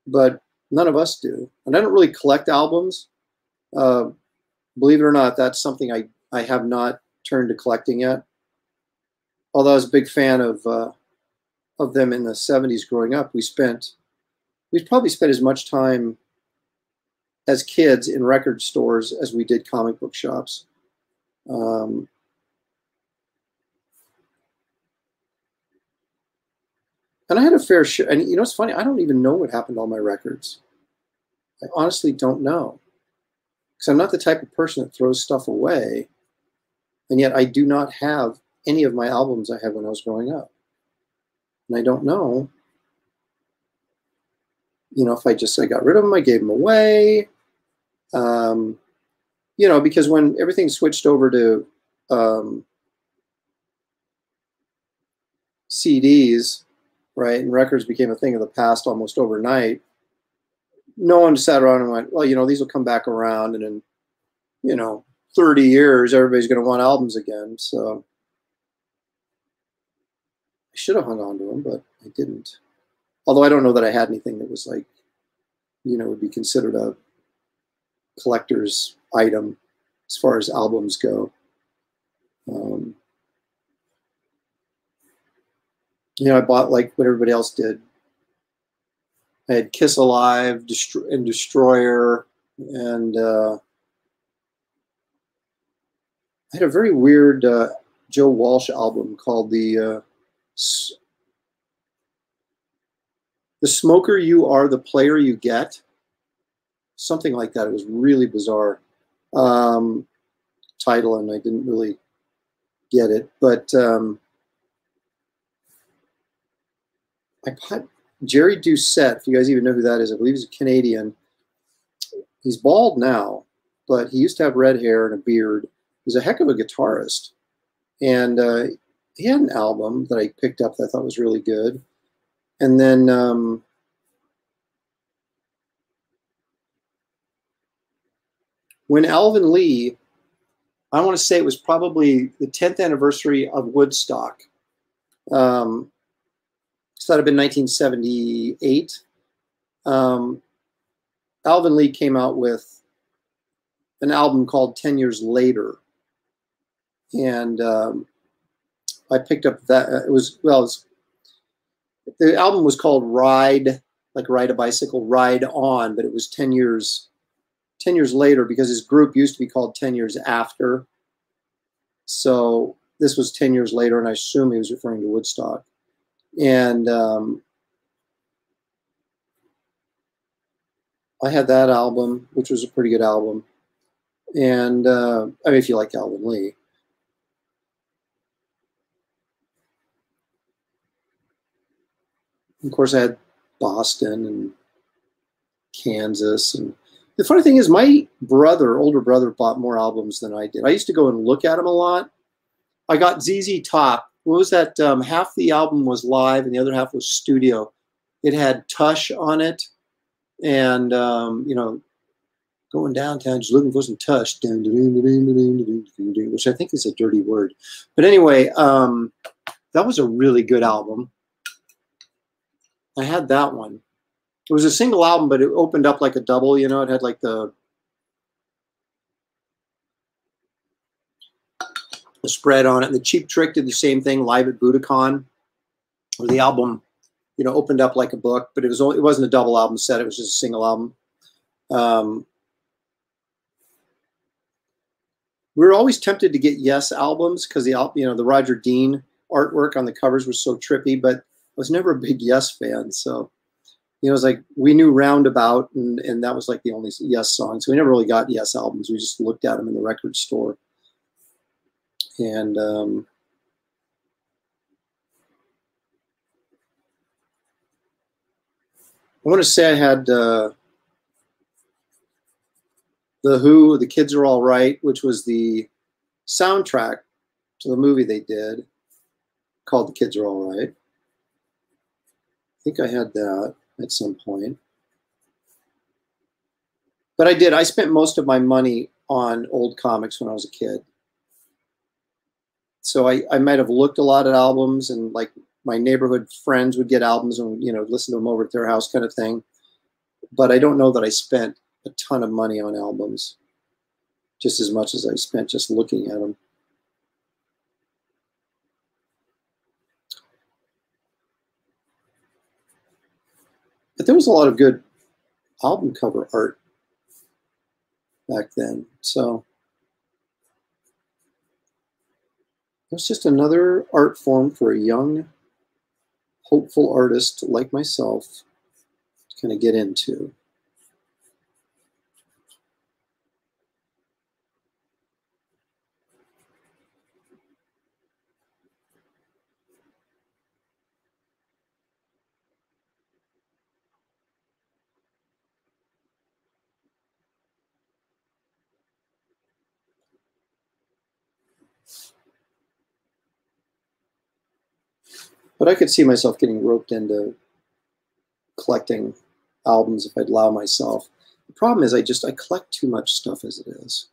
but none of us do. And I don't really collect albums. Believe it or not, that's something I have not turned to collecting yet. Although I was a big fan of them in the 70s growing up. We probably spent as much time as kids in record stores as we did comic book shops. And I had a fair share. And you know, it's funny, I don't even know what happened to all my records. I honestly don't know. Because I'm not the type of person that throws stuff away. And yet I do not have any of my albums I had when I was growing up. And I don't know, you know, if I got rid of them, I gave them away. You know, because when everything switched over to CDs, right, and records became a thing of the past almost overnight, no one sat around and went, well, you know, these will come back around, and in, you know, 30 years, everybody's going to want albums again. So I should have hung on to them, but I didn't. Although I don't know that I had anything that was like, you know, would be considered a collector's item as far as albums go. You know, I bought like what everybody else did. I had Kiss Alive and Destroyer, and I had a very weird Joe Walsh album called The Smoker You Are, the Player You Get. Something like that. It was really bizarre title, and I didn't really get it. But I bought Jerry Doucette, if you guys even know who that is. I believe he's a Canadian. He's bald now, but he used to have red hair and a beard. He's a heck of a guitarist. And he had an album that I picked up that I thought was really good. And then when Alvin Lee, I want to say it was probably the 10th anniversary of Woodstock. So that had been 1978. Alvin Lee came out with an album called 10 Years Later. And I picked up that. The album was called Ride, like ride a bicycle, Ride On, but it was 10 years later because his group used to be called 10 Years After. So this was 10 years later, and I assume he was referring to Woodstock. And I had that album, which was a pretty good album. And I mean, if you like Alvin Lee. Of course, I had Boston and Kansas. And the funny thing is, my older brother, bought more albums than I did. I used to go and look at them a lot. I got ZZ Top. What was that? Half the album was live and the other half was studio. It had Tush on it. And, you know, of Going downtown, just looking for some touch, which I think is a dirty word. But anyway, that was a really good album. I had that one. It was a single album, but it opened up like a double, you know, it had like the spread on it. And the Cheap Trick did the same thing live at Budokan, where the album, you know, opened up like a book, but it wasn't a double album set, it was just a single album. We were always tempted to get Yes albums because the Roger Dean artwork on the covers was so trippy, but I was never a big Yes fan. So, you know, it was like we knew Roundabout, and that was like the only Yes song. So we never really got Yes albums. We just looked at them in the record store. And I want to say I had The Who, The Kids Are All Right, which was the soundtrack to the movie they did called The Kids Are All Right. I think I had that at some point. But I spent most of my money on old comics when I was a kid. So I might have looked a lot at albums, and like my neighborhood friends would get albums and, you know, listen to them over at their house kind of thing. But I don't know that I spent a ton of money on albums, just as much as I spent just looking at them. But there was a lot of good album cover art back then. So it was just another art form for a young, hopeful artist like myself to kind of get into. But I could see myself getting roped into collecting albums if I'd allow myself. The problem is I collect too much stuff as it is.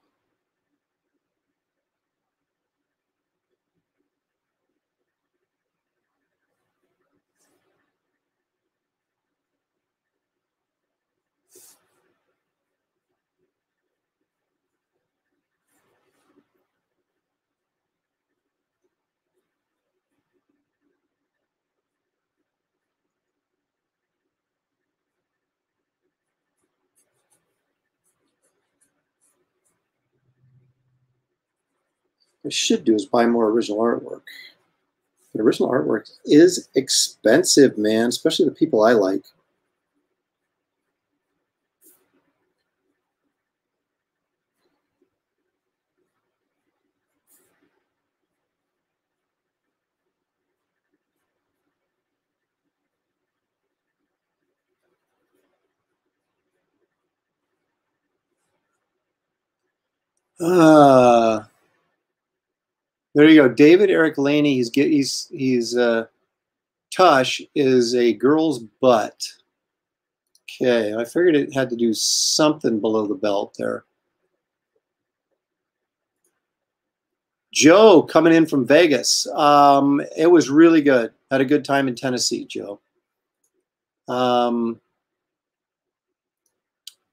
What I should do is buy more original artwork. But original artwork is expensive, man, especially the people I like. There you go, David Eric Laney. He's Tush is a girl's butt. Okay, I figured it had to do something below the belt there. Joe coming in from Vegas. It was really good. Had a good time in Tennessee, Joe.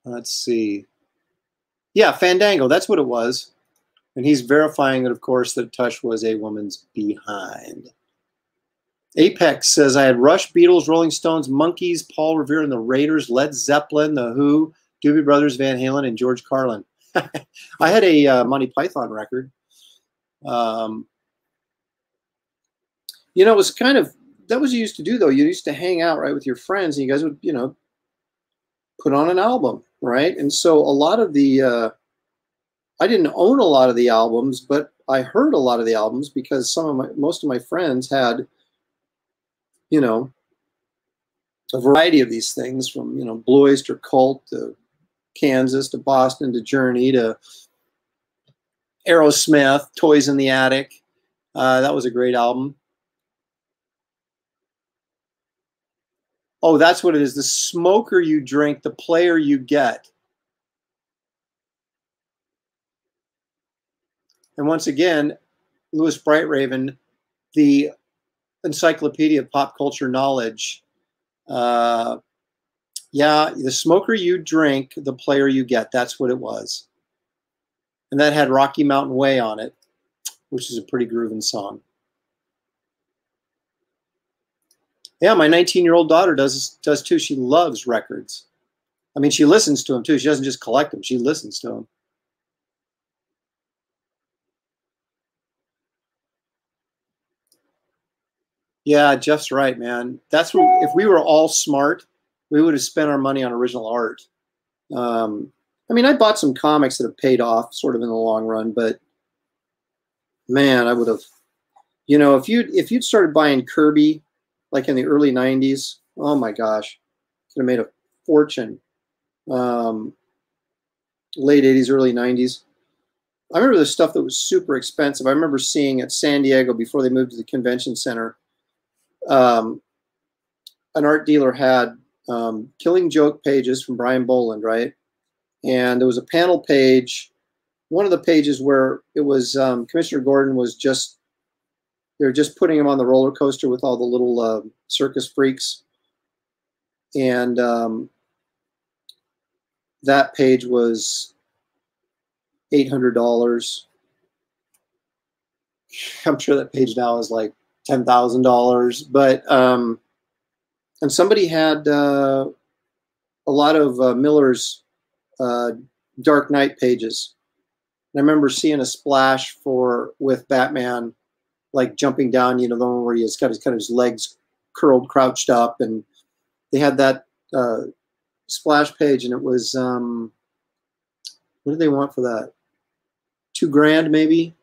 Let's see. Yeah, Fandango. That's what it was. And he's verifying that, of course, that Tush was a woman's behind. Apex says, I had Rush, Beatles, Rolling Stones, Monkees, Paul Revere and the Raiders, Led Zeppelin, The Who, Doobie Brothers, Van Halen, and George Carlin. I had a Monty Python record. You know, it was kind of, that was what you used to do, though. You used to hang out, right, with your friends, and you guys would, you know, put on an album, right? And so a lot of the, I didn't own a lot of the albums, but I heard a lot of the albums because most of my friends had, you know, a variety of these things from, you know, Blue Oyster Cult to Kansas to Boston to Journey to Aerosmith, Toys in the Attic. That was a great album. Oh, that's what it is. The smoker you drink, the player you get. And once again, Louis Brightraven, the encyclopedia of pop culture knowledge. Yeah, the smoker you drink, the player you get. That's what it was. And that had Rocky Mountain Way on it, which is a pretty grooving song. Yeah, my 19-year-old daughter does too. She loves records. I mean, she listens to them too. She doesn't just collect them. She listens to them. Yeah, Jeff's right, man. That's what, if we were all smart, we would have spent our money on original art. I mean, I bought some comics that have paid off sort of in the long run, but man, I would have, you know, if you'd started buying Kirby like in the early 90s, oh my gosh, could have made a fortune. Late 80s, early 90s. I remember the stuff that was super expensive. I remember seeing at San Diego before they moved to the convention center. An art dealer had Killing Joke pages from Brian Boland, right? And there was a panel page, one of the pages where it was Commissioner Gordon was just, they were just putting him on the roller coaster with all the little circus freaks. And that page was $800. I'm sure that page now is like $10,000. But and somebody had a lot of Miller's Dark Knight pages. And I remember seeing a splash with Batman, like jumping down, you know, the one where he's got his legs curled, crouched up, and they had that splash page, and it was what did they want for that? $2,000 maybe.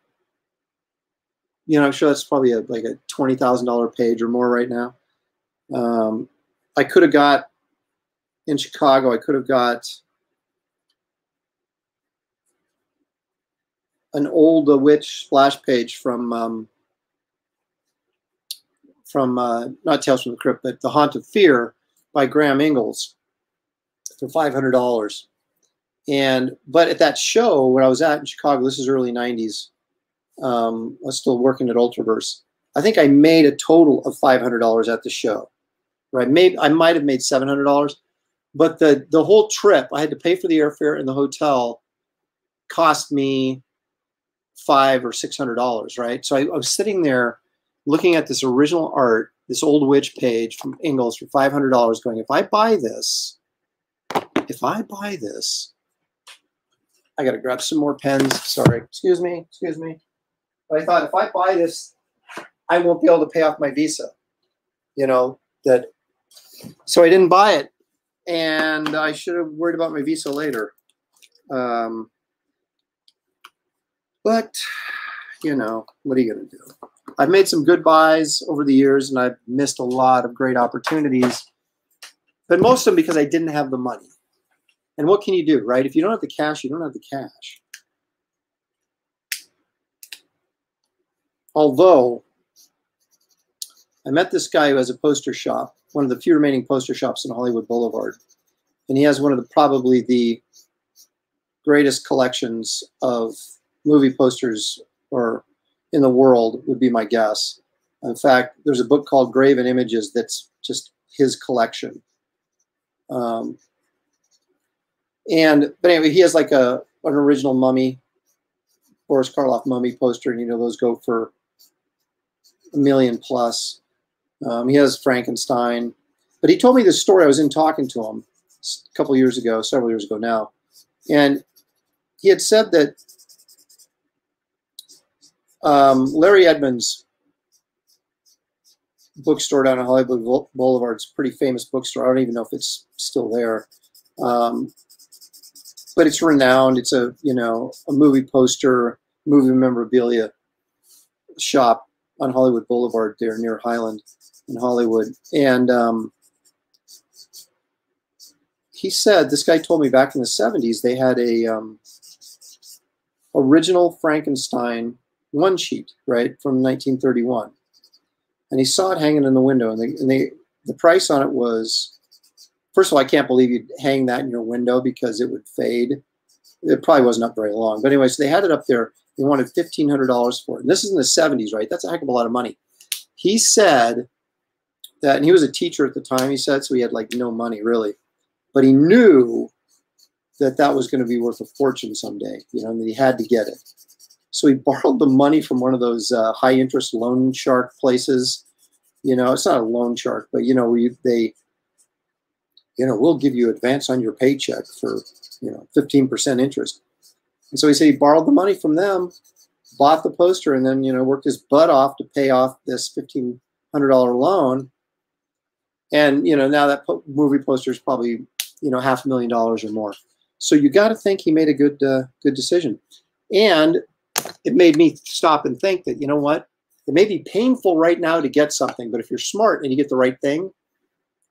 You know, I'm sure that's probably like a $20,000 page or more right now. I could have got in Chicago. I could have got an old witch splash page from not Tales from the Crypt, but The Haunt of Fear by Graham Ingalls for $500. But at that show where I was at in Chicago, this is early 90s. I was still working at Ultraverse. I think I made a total of $500 at the show. Right? I might have made $700, but the whole trip, I had to pay for the airfare and the hotel, cost me $500 or $600, right? So I was sitting there looking at this original art, this old witch page from Ingalls for $500, going, if I buy this, I got to grab some more pens. Sorry, excuse me. But I thought, if I buy this, I won't be able to pay off my Visa. You know, so I didn't buy it, and I should have worried about my Visa later. But, you know, what are you going to do? I've made some good buys over the years, and I've missed a lot of great opportunities, but most of them because I didn't have the money. And what can you do, right? If you don't have the cash, you don't have the cash. Although, I met this guy who has a poster shop, one of the few remaining poster shops in Hollywood Boulevard. And he has one of probably the greatest collections of movie posters in the world, would be my guess. In fact, there's a book called Graven Images that's just his collection. But anyway, he has like an original Mummy, Boris Karloff Mummy poster, and you know those go for $1 million plus. He has Frankenstein, but he told me this story. I was in talking to him a couple years ago, several years ago now, and he had said that Larry Edmunds' bookstore down on Hollywood Boulevard is a pretty famous bookstore. I don't even know if it's still there, but it's renowned. It's a movie poster, movie memorabilia shop on Hollywood Boulevard there near Highland in Hollywood. And he said, this guy told me back in the 70s, they had a original Frankenstein one sheet, right, from 1931. And he saw it hanging in the window, and the price on it was, first of all, I can't believe you'd hang that in your window because it would fade. It probably wasn't up very long. But anyway, so they had it up there. They wanted $1,500 for it. And this is in the 70s, right? That's a heck of a lot of money. He said that, and he was a teacher at the time, he said, so he had like no money really. But he knew that that was going to be worth a fortune someday, you know, and that he had to get it. So he borrowed the money from one of those high interest loan shark places. You know, it's not a loan shark, but, you know, we'll give you advance on your paycheck for, 15% interest. And so he said he borrowed the money from them, bought the poster, and then, worked his butt off to pay off this $1,500 loan. And, now that movie poster is probably, $500,000 or more. So you got to think he made a good decision. And it made me stop and think that, you know what? It may be painful right now to get something, but if you're smart and you get the right thing,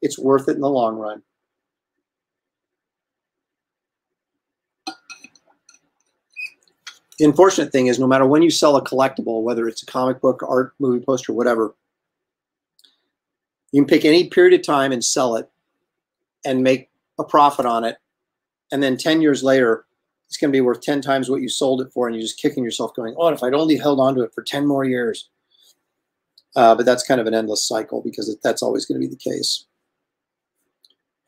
it's worth it in the long run. The unfortunate thing is no matter when you sell a collectible, whether it's a comic book, art, movie poster, whatever, you can pick any period of time and sell it and make a profit on it. And then 10 years later, it's going to be worth 10 times what you sold it for. And you're just kicking yourself going, oh, if I'd only held on to it for 10 more years. But that's kind of an endless cycle because that's always going to be the case.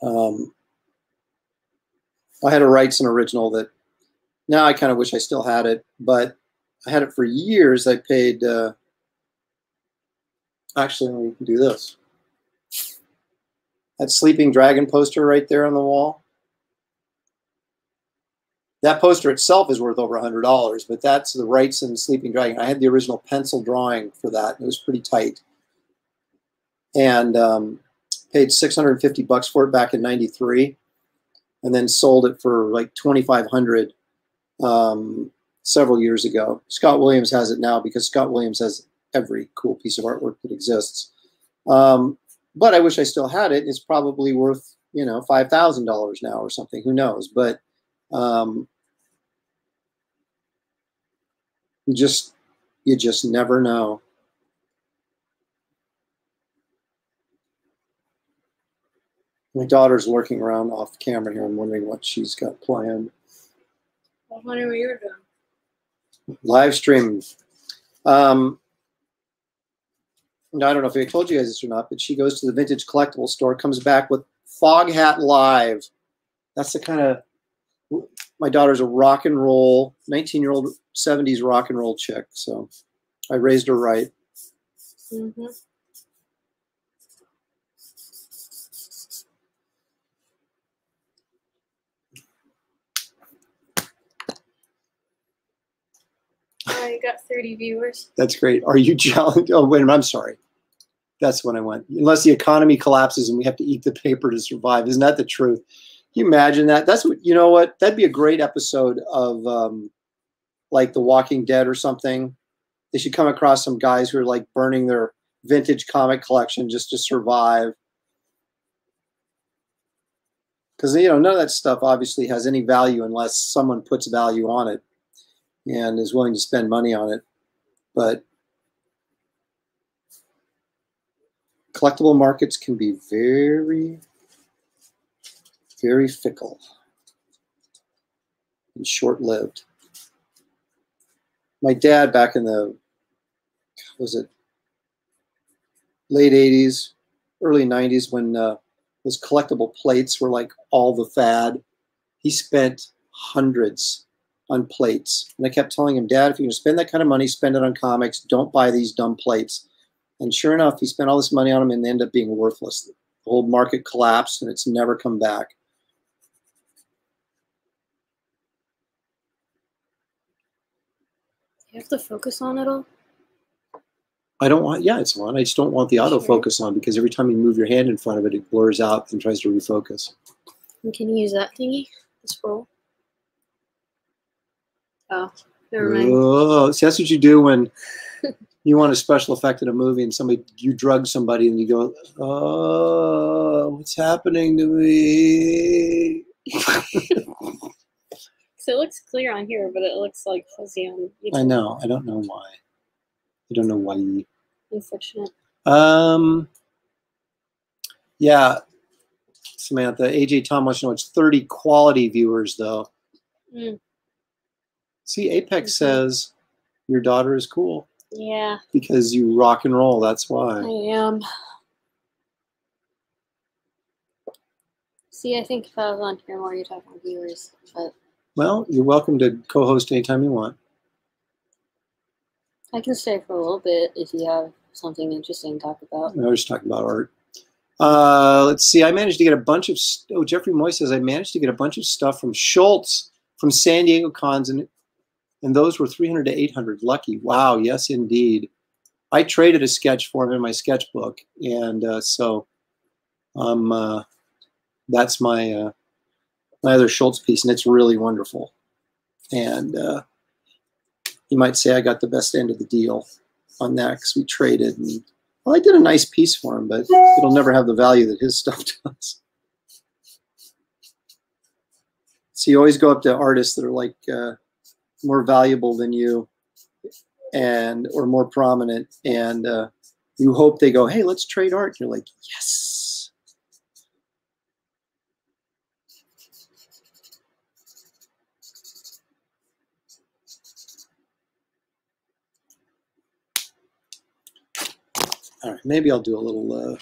I had to write some original that now I kind of wish I still had it, but I had it for years. I paid, actually, we can do this. That Sleeping Dragon poster right there on the wall. That poster itself is worth over $100, but that's the rights in Sleeping Dragon. I had the original pencil drawing for that. It was pretty tight. And paid $650 for it back in '93, and then sold it for like $2,500 several years ago. Scott Williams has it now because Scott Williams has every cool piece of artwork that exists. But I wish I still had it. It's probably worth, $5,000 now or something. Who knows? But you just never know. My daughter's lurking around off camera here. I'm wondering what she's got planned. I was wondering what you were doing. Live stream. I don't know if I told you guys this or not, but she goes to the vintage collectible store, comes back with Foghat Live. That's the kind of, my daughter's a rock and roll, 19-year-old 70s rock and roll chick. So I raised her right. Mm-hmm. I got 30 viewers. That's great. Are you challenged? Oh, wait a minute. I'm sorry. That's when I went. Unless the economy collapses and we have to eat the paper to survive. Isn't that the truth? Can you imagine that? That's what, you know what? That'd be a great episode of like The Walking Dead or something. They should come across some guys who are like burning their vintage comic collection just to survive. Because, none of that stuff obviously has any value unless someone puts value on it and is willing to spend money on it. But collectible markets can be very, very fickle and short-lived. My dad back in the, was it late 80s, early 90s when those collectible plates were like all the fad, he spent hundreds on plates. And I kept telling him, Dad, if you're going to spend that kind of money, spend it on comics. Don't buy these dumb plates. And sure enough, he spent all this money on them and they ended up being worthless. The whole market collapsed and it's never come back. You have to focus on it all? I don't want, yeah, it's on. I just don't want the autofocus on because every time you move your hand in front of it, it blurs out and tries to refocus. And can you use that thingy? The scroll? Oh, never mind. Oh, see, that's what you do when you want a special effect in a movie and you drug somebody and you go, oh, what's happening to me? So it looks clear on here, but it looks like fuzzy on YouTube. I know. I don't know why. I don't know why. Unfortunate. Yeah, Samantha, AJ Tom wants to know it's 30 quality viewers though. Mm. See, Apex says Your daughter is cool. Yeah. Because you rock and roll, that's why. I am. See, I think if I was on here more, you'd have more viewers. But Well, you're welcome to co-host anytime you want. I can stay for a little bit if you have something interesting to talk about. I was just talking about art. Let's see. I managed to get a bunch of. Oh, Jeffrey Moy says I managed to get a bunch of stuff from Schultz from San Diego cons, and those were 300 to 800. Lucky. Wow. Yes, indeed. I traded a sketch for him in my sketchbook, and so that's my my other Schultz piece, and it's really wonderful. And you might say I got the best end of the deal on that because we traded. And, well, I did a nice piece for him, but it'll never have the value that his stuff does. So you always go up to artists that are like more valuable than you, and or more prominent, and you hope they go, "Hey, let's trade art." You're like, "Yes." All right, maybe I'll do a little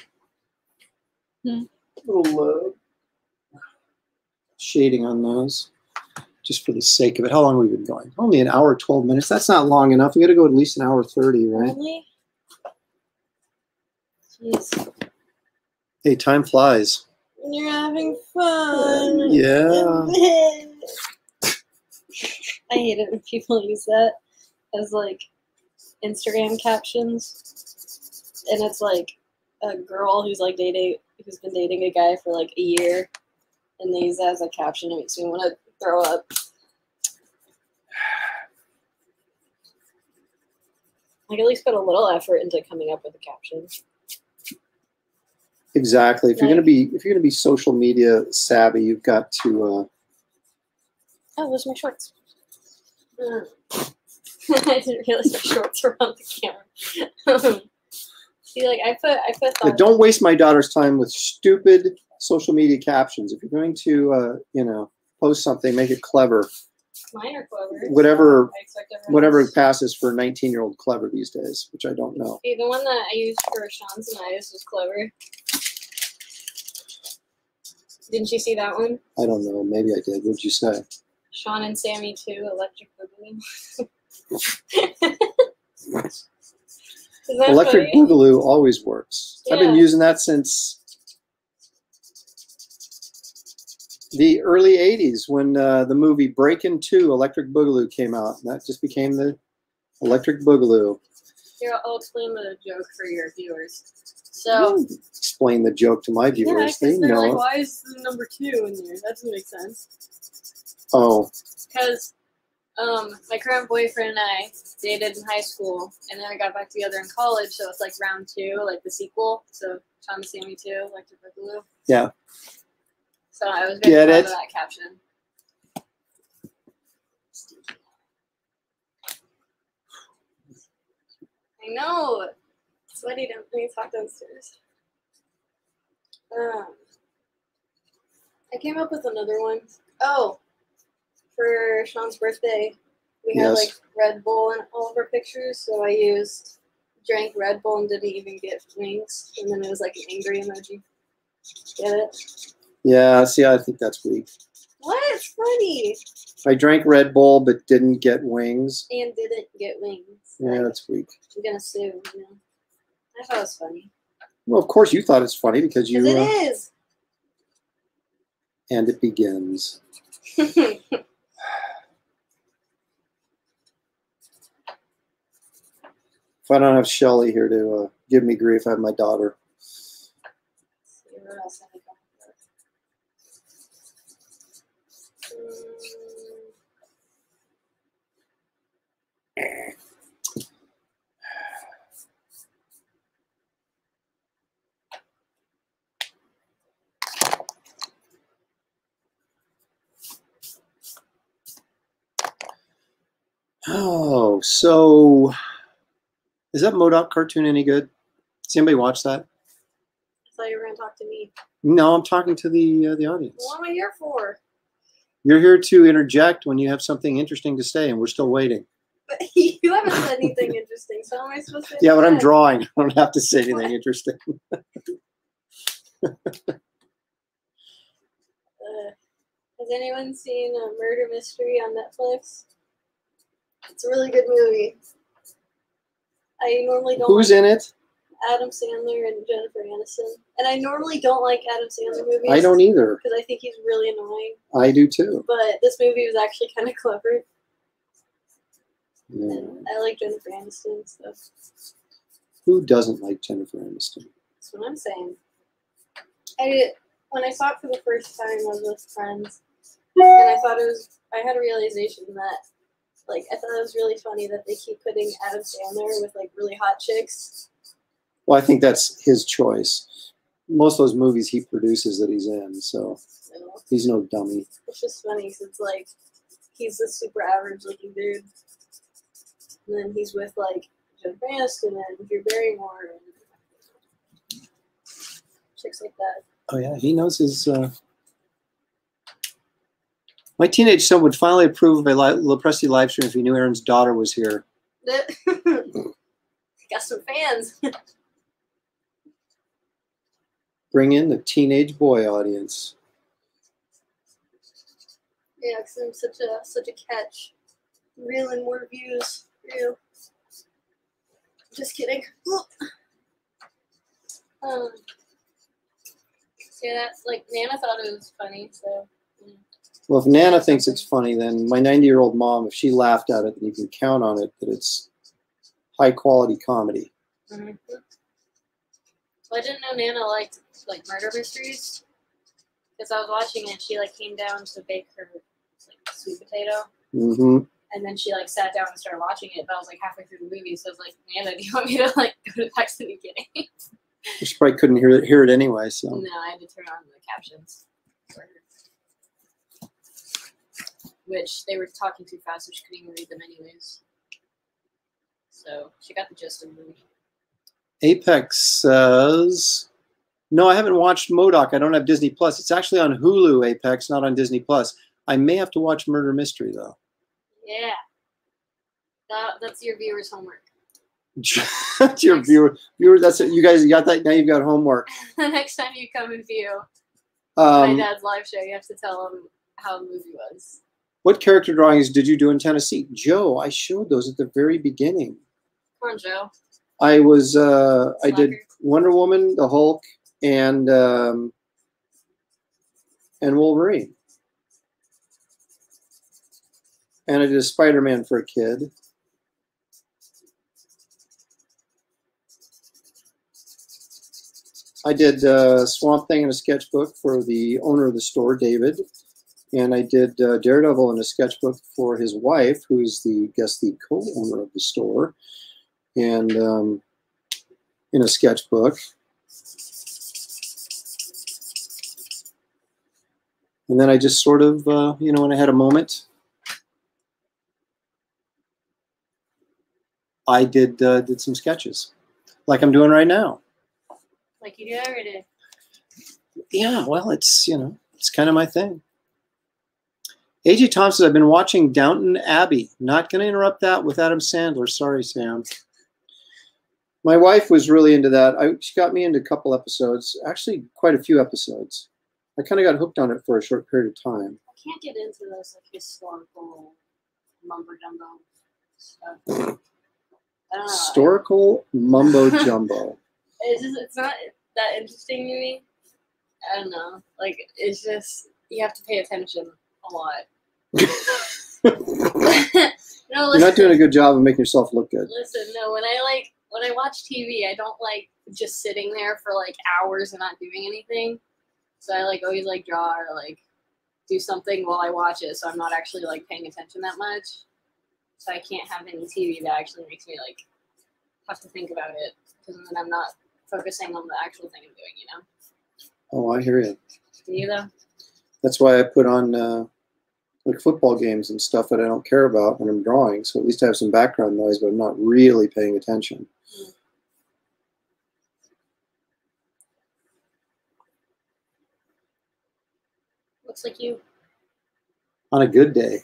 shading on those, just for the sake of it. How long have we been going? Only an hour, 12 minutes. That's not long enough. We got to go at least an hour 30, right? Really? Jeez. Hey, time flies. You're having fun. Yeah. I hate it when people use that as like Instagram captions, and it's like a girl who's been dating a guy for like a year, and they use that as a caption. It makes me want to throw up. Like, at least put a little effort into coming up with a caption. Exactly. If you're gonna be social media savvy, you've got to. Oh, those are my shorts. I didn't realize my shorts were on the camera. See, like I put. Don't waste my daughter's time with stupid social media captions. If you're going to, post something, make it clever. Mine are clever. Whatever passes for 19-year-old clever these days, which I don't know. Hey, the one that I used for Sean's and I's was clever. Didn't you see that one? I don't know. Maybe I did. What'd you say? Sean and Sammy too, Electric Boogaloo. Electric Boogaloo always works. Yeah. I've been using that since the early 80s when the movie Breakin' 2 Electric Boogaloo came out. And that just became the Electric Boogaloo. Here, I'll explain the joke for your viewers. So explain the joke to my viewers. Yeah, they're like, why is the number 2 in there? That doesn't make sense. Oh. Because my current boyfriend and I dated in high school, and then I got back together in college, so it's like round 2, like the sequel. So Sean and Sammy 2, Electric Boogaloo. Yeah. So I was very proud of that caption. I know. Sweaty down. Let me talk downstairs. I came up with another one. Oh, for Sean's birthday, we had like Red Bull in all of our pictures, so I drank Red Bull and didn't even get wings, and then it was like an angry emoji. Get it? Yeah, see, I think that's weak. What? It's funny. I drank Red Bull but didn't get wings. And didn't get wings. Yeah, that's weak. I'm gonna sue, you know. I thought it was funny. Well, of course you thought it's funny because you... Because it is. And it begins. If I don't have Shelly here to give me grief, I have my daughter. Oh, so is that MODOK cartoon any good? Does anybody watch that? I thought you were going to talk to me. No, I'm talking to the audience. What am I here for? You're here to interject when you have something interesting to say, and we're still waiting. But you haven't said anything interesting, so how am I supposed to? Yeah, but I'm drawing. I don't have to say anything interesting. Has anyone seen a Murder Mystery on Netflix? It's a really good movie. I normally don't. Who's in it? Adam Sandler and Jennifer Aniston. And I normally don't like Adam Sandler movies. I don't either. Because I think he's really annoying. I do too. But this movie was actually kind of clever. Yeah. And I like Jennifer Aniston stuff. Who doesn't like Jennifer Aniston? That's what I'm saying. When I saw it for the first time, I was with friends. And I had a realization that, like, I thought it was really funny that they keep putting Adam Sandler with, like, really hot chicks. Well, I think that's his choice. Most of those movies he produces that he's in, so he's no dummy. It's just funny because it's like he's a super average looking dude, and then he's with like Jennifer Aniston and Drew Barrymore and chicks like that. Oh yeah, he knows his. My teenage son would finally approve of a Lepresti live stream if he knew Aaron's daughter was here. Got some fans. Bring in the teenage boy audience. Yeah, because I'm such a catch. Reeling more views for you. Just kidding. Yeah, that's like Nana thought it was funny, so. Yeah. Well, if Nana thinks it's funny, then my 90-year-old mom, if she laughed at it, then you can count on it that it's high quality comedy. Mm-hmm. Well, I didn't know Nana liked like murder mysteries because I was watching it. She like came down to bake her like sweet potato, and then she like sat down and started watching it. But I was like halfway through the movie, so I was like, Nana, do you want me to like go back to the beginning? She probably couldn't hear it anyway. So no, I had to turn on the captions for her, which they were talking too fast, so she couldn't even read them anyways. So she got the gist of the movie. Apex says, no, I haven't watched MODOK. I don't have Disney Plus. It's actually on Hulu, Apex, not on Disney Plus. I may have to watch Murder Mystery, though. Yeah. That's your viewer's homework. That's your viewer. That's it. You guys got that? Now you've got homework. The next time you come and view my dad's live show, you have to tell him how the movie was. What character drawings did you do in Tennessee? Joe, I showed those at the very beginning. Come on, Joe. I was, I did Wonder Woman, the Hulk, and Wolverine. And I did a Spider-Man for a kid. I did Swamp Thing in a sketchbook for the owner of the store, David. And I did Daredevil in a sketchbook for his wife, who is the co-owner of the store. And in a sketchbook. And then I just sort of, when I had a moment, I did some sketches, like I'm doing right now. Like you do every day. Yeah, well, it's, it's kind of my thing. A.J. Thompson, I've been watching Downton Abbey. Not going to interrupt that with Adam Sandler. Sorry, Sam. My wife was really into that. She got me into a couple episodes, actually quite a few episodes. I kind of got hooked on it for a short period of time. I can't get into those like historical mumbo jumbo stuff. I don't know. Historical mumbo jumbo. It's not that interesting to me. I don't know. Like it's just you have to pay attention a lot. No, listen, you're not doing a good job of making yourself look good. Listen, no, when I watch TV, I don't like just sitting there for like hours and not doing anything. So I like always like draw or like do something while I watch it. So I'm not actually like paying attention that much. So I can't have any TV that actually makes me like have to think about it because then I'm not focusing on the actual thing I'm doing, Oh, I hear you. Do you though? That's why I put on like football games and stuff that I don't care about when I'm drawing. So at least I have some background noise, but I'm not really paying attention. Looks like you. On a good day.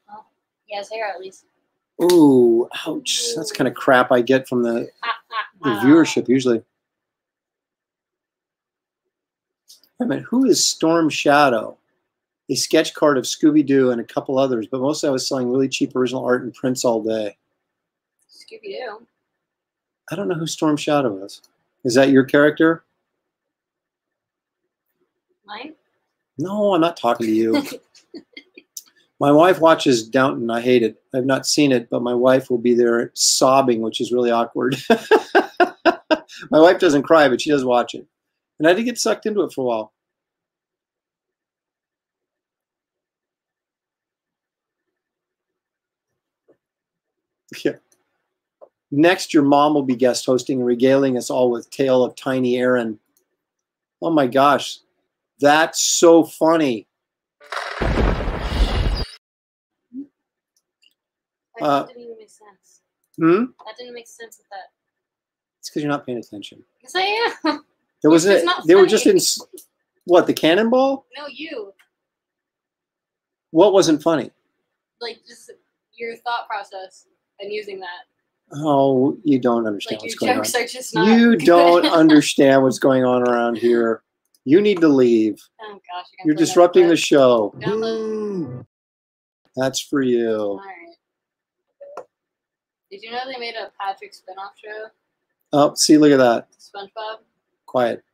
Well, he has hair at least. Ooh, ouch. That's kind of crap I get from the viewership usually. I mean, who is Storm Shadow? A sketch card of Scooby-Doo and a couple others, but mostly I was selling really cheap original art and prints all day. Scooby-Doo. I don't know who Storm Shadow is. Is that your character? Mine? No, I'm not talking to you. My wife watches Downton. I hate it. I've not seen it, but my wife will be there sobbing, which is really awkward. My wife doesn't cry, but she does watch it. And I did get sucked into it for a while. Yeah. Next, your mom will be guest hosting and regaling us all with Tale of Tiny Aaron. Oh my gosh, that's so funny. That didn't even make sense. That didn't make sense with that. It's because you're not paying attention. Yes, I am. There was they were just in what, the cannonball? No, you. What wasn't funny? Like just your thought process and using that. Oh, you don't understand like what's going on. Your jokes are just not. You don't understand what's going on around here. You need to leave. Oh gosh, you're disrupting the show. That's for you. All right. Did you know they made a Patrick spinoff show? Oh, see, look at that. SpongeBob. Quiet.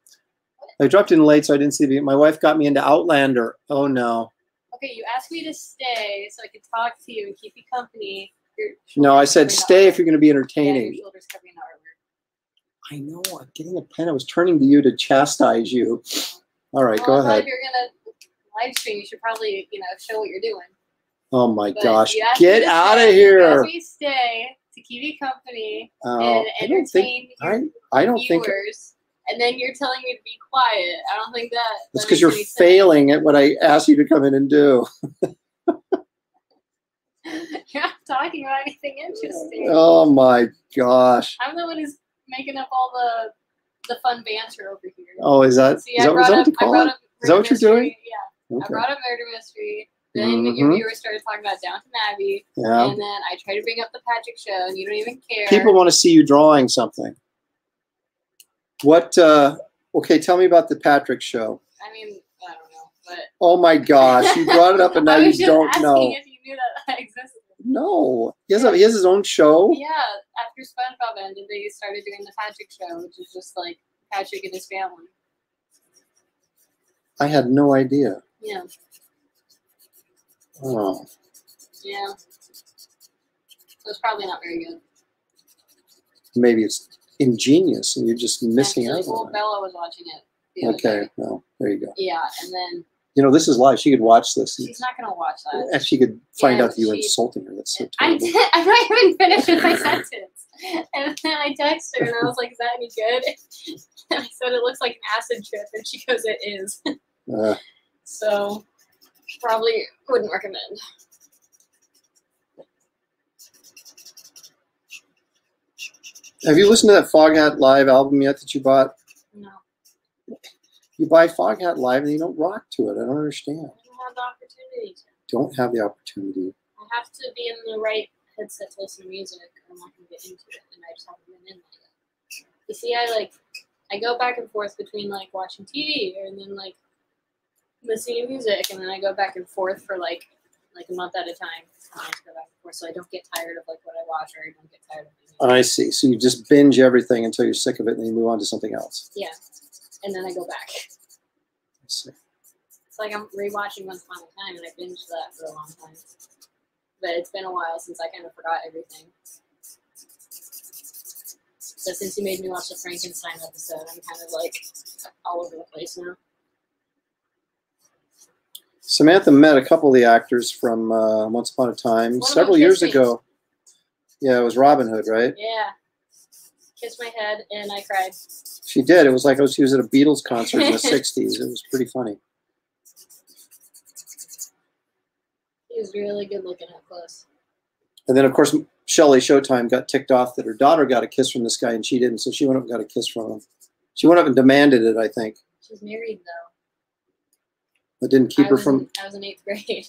I dropped in late, so I didn't see the. My wife got me into Outlander. Oh no. Okay, you asked me to stay so I could talk to you and keep you company. No, I said stay if you're going to be entertaining. Yeah, your shoulders covering the armor. I know. I'm getting a pen. I was turning to you to chastise you. All right, go ahead. If you're going to live stream, you should probably, show what you're doing. Oh my gosh! Get out of here! You asked me to stay to keep you company and entertain your viewers. And then you're telling me to be quiet. I don't think that. That's because you're failing at what I asked you to come in and do. You're not talking about anything interesting. Oh my gosh! I'm the one who's making up all the fun banter over here. Oh, is that? See, I brought up is that what you're doing? Yeah, okay. I brought up murder mystery. Then your viewers started talking about Downton Abbey. Yeah. And then I tried to bring up the Patrick show, and you don't even care. People want to see you drawing something. What? Okay, tell me about the Patrick show. I mean, I don't know, but. Oh my gosh! You brought it up, and now you don't know. If you knew that existed. No, he has his own show. Yeah, after SpongeBob ended, they started doing the Patrick show, which is just like Patrick and his family. I had no idea. Yeah. Oh. Yeah. So it's probably not very good. Maybe it's ingenious and you're just missing out on it. Bella was watching it. Okay, well, there you go. Yeah, and then. This is live. She could watch this. She's not going to watch that. And she could find out that you were insulting her. That's so terrible. I'm not even finished with my sentence. And then I texted her and I was like, is that any good? And I said, it looks like an acid trip. And she goes, it is. So, probably wouldn't recommend. Have you listened to that Foghat Live album yet that you bought? No. You buy Foghat Live and you don't rock to it. I don't understand. I don't have the opportunity to. Don't have the opportunity. I have to be in the right headset to listen to music, or I'm not going to get into it, and I just haven't been in there yet. You see, I go back and forth between watching TV and then listening to music, and then I go back and forth for like a month at a time. I go back and forth, so I don't get tired of what I watch, or I don't get tired of music. I see. So you just binge everything until you're sick of it, and then you move on to something else. Yeah. And then I go back. I see. It's like I'm rewatching Once Upon a Time, and I binged that for a long time. But it's been a while since I kind of forgot everything. So since you made me watch the Frankenstein episode, I'm kind of all over the place now. Samantha met a couple of the actors from Once Upon a Time several years ago. Yeah, it was Robin Hood, right? Yeah. Kissed my head, and I cried. She did. It was like she was at a Beatles concert in the 60s. It was pretty funny. He was really good looking up close. And then, of course, Shelley Showtime got ticked off that her daughter got a kiss from this guy, and she didn't, so she went up and got a kiss from him. She went up and demanded it, I think. She's married, though. That didn't keep her from... I was in 8th grade.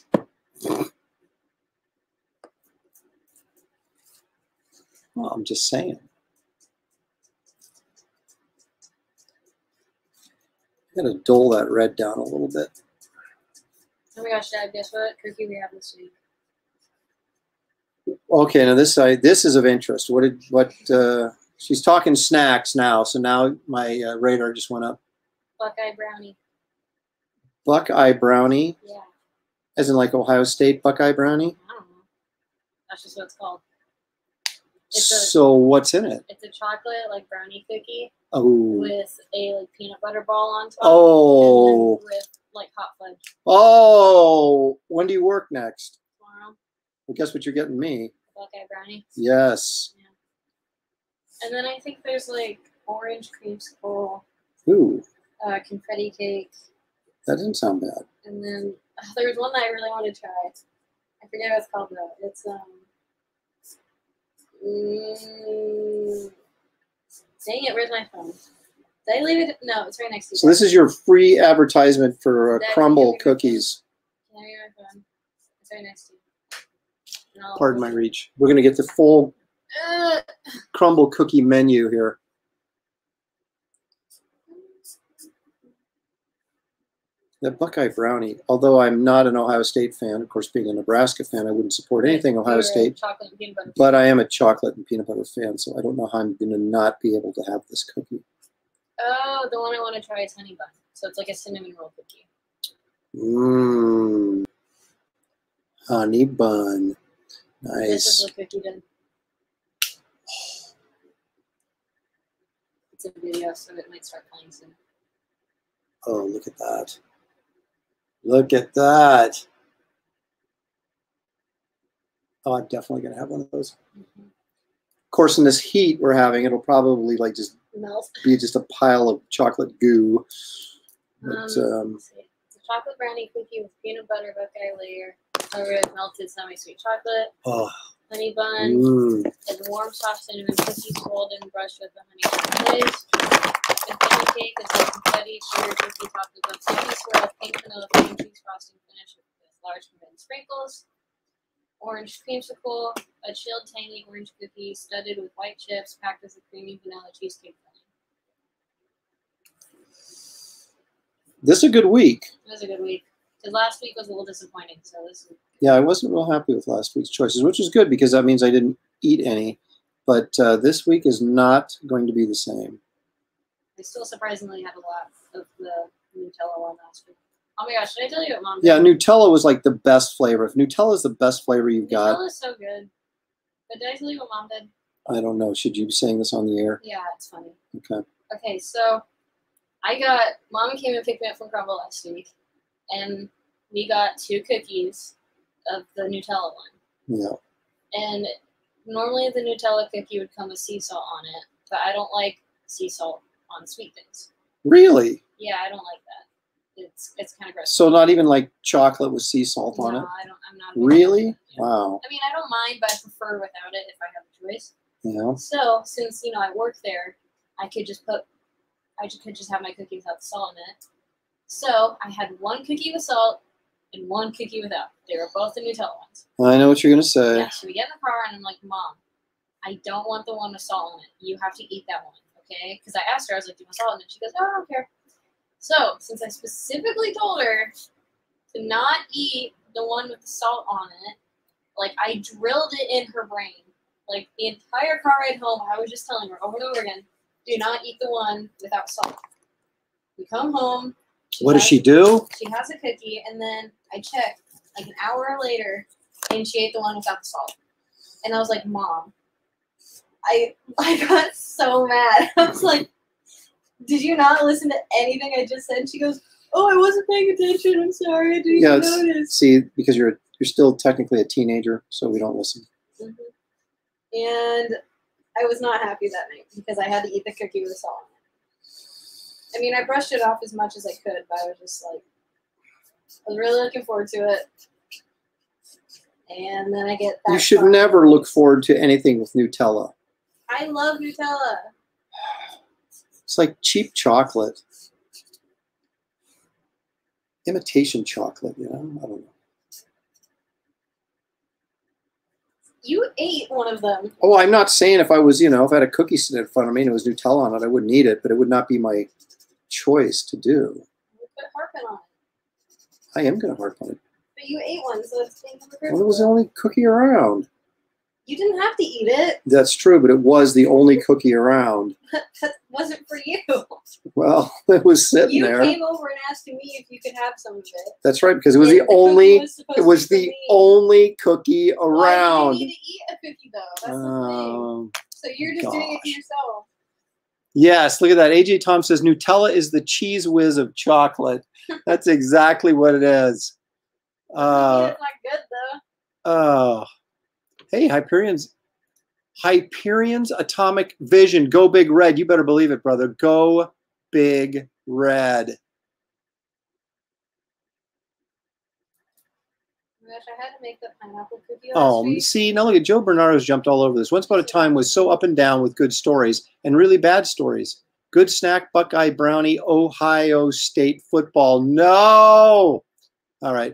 Well, I'm just saying. I'm going to dull that red down a little bit. Oh my gosh, Dad, guess what cookie we have this week? Okay, now this side, this is of interest. She's talking snacks now, so now my radar just went up. Buckeye brownie. Buckeye brownie? Yeah. As in like Ohio State Buckeye brownie? I don't know. That's just what it's called. So what's in it? It's a chocolate like brownie cookie with a like peanut butter ball on top. Oh. And then with like hot fudge. Oh, when do you work next? Tomorrow. Well, guess what you're getting me? Buckeye brownie. Yes. Yeah. And then I think there's like orange creamsicle. Ooh. Confetti cake. That didn't sound bad. And then there was one that I really wanted to try. I forget what it's called though. It's dang it, where's my phone? Did I leave it? No, it's right next to you. So this is your free advertisement for Crumble cookies. Can I hear my phone? It's right next to you. Pardon my reach. We're going to get the full Crumble cookie menu here. That Buckeye brownie, although I'm not an Ohio State fan, of course, being a Nebraska fan, I wouldn't support anything Ohio State. Chocolate and peanut butter. But I am a chocolate and peanut butter fan, so I don't know how I'm going to not be able to have this cookie. Oh, the one I want to try is honey bun. So it's like a cinnamon roll cookie. Mmm. Honey bun. Nice. This is the cookie done. It's a video, so it might start playing soon. Oh, look at that. Look at that. Oh, I'm definitely going to have one of those. Mm-hmm. Of course, in this heat we're having, it'll probably like just melt. Be just a pile of chocolate goo. But, it's a chocolate brownie cookie with peanut butter buckeye layer over with melted semi-sweet chocolate, honey bun, and warm soft cinnamon cookies rolled and brushed with the honey glaze. Confetti cake is a confetti sugar cookie topped with a cookie swirl of pink vanilla cream cheese frosting finished with large condensed sprinkles. Orange creamsicle, a chilled tangy orange cookie studded with white chips packed with a creamy vanilla cheesecake filling. This is a good week. It was a good week. Because last week was a little disappointing. So this is... Yeah, I wasn't real happy with last week's choices, which is good because that means I didn't eat any. But this week is not going to be the same. I still surprisingly had a lot of the Nutella one last week. Oh my gosh, did I tell you what Mom did? Yeah, Nutella was like the best flavor. If Nutella is the best flavor you've got. Nutella is so good. But did I tell you what Mom did? I don't know. Should you be saying this on the air? Yeah, it's funny. Okay. Okay, so Mom came and picked me up from Crumble last week. And we got 2 cookies of the Nutella one. Yeah. And normally the Nutella cookie would come with sea salt on it. But I don't like sea salt on sweet things. Really? Yeah, I don't like that. It's kind of gross. So not even like chocolate with sea salt on it? No, I'm not. Really? Wow. I mean, I don't mind, but I prefer without it if I have a choice. Yeah. So since I work there, I could just have my cookies without the salt in it. So I had 1 cookie with salt and 1 cookie without. They were both the Nutella ones. I know what you're gonna say. Yeah. So we get in the car and I'm like, Mom, I don't want the one with salt on it. You have to eat that one, okay? Because I asked her, I was like, do you want salt in it? She goes, oh, I don't care. So, since I specifically told her to not eat the one with the salt on it, like, I drilled it in her brain. Like, the entire car ride home, I was just telling her over and over again, do not eat the one without salt. We come home. What does she do? She has a cookie, and then I checked, like, an hour later, and she ate the one without the salt. And I was like, Mom, I got so mad. I was like, did you not listen to anything I just said? And she goes, oh, I wasn't paying attention. I'm sorry. I didn't even notice. See, because you're still technically a teenager, so we don't listen. Mm-hmm. And I was not happy that night because I had to eat the cookie with salt on it. I mean, I brushed it off as much as I could, but I was just like, I was really looking forward to it. And then I get that. You should never look forward to anything with Nutella. I love Nutella. It's like cheap chocolate. Imitation chocolate, I don't know. You ate one of them. Oh, I'm not saying if I was, you know, if I had a cookie sitting in front of me and it was Nutella on it, I wouldn't eat it, but it would not be my choice to do. You put Harpin on it. I am going to harp on it. But you ate one, so it's being hypocritical. Well, it was the only cookie around. You didn't have to eat it. That's true, but it was the only cookie around. That wasn't for you. Well, it was sitting there. You came over and asked me if you could have some of it. That's right, because it was the only. It was the only cookie around. Well, you need to eat a cookie though. That's the thing. So you're just doing it to yourself. Yes, look at that. AJ Tom says Nutella is the cheese whiz of chocolate. That's exactly what it is. It's not good though. Oh, hey, Hyperion's Atomic Vision. Go Big Red. You better believe it, brother. Go Big Red. Gosh, I had to make the pineapple cookie last week. See, now look at Joe Bernardo's jumped all over this. Once upon a time was so up and down with good stories and really bad stories. Good snack, Buckeye Brownie, Ohio State football. No! All right.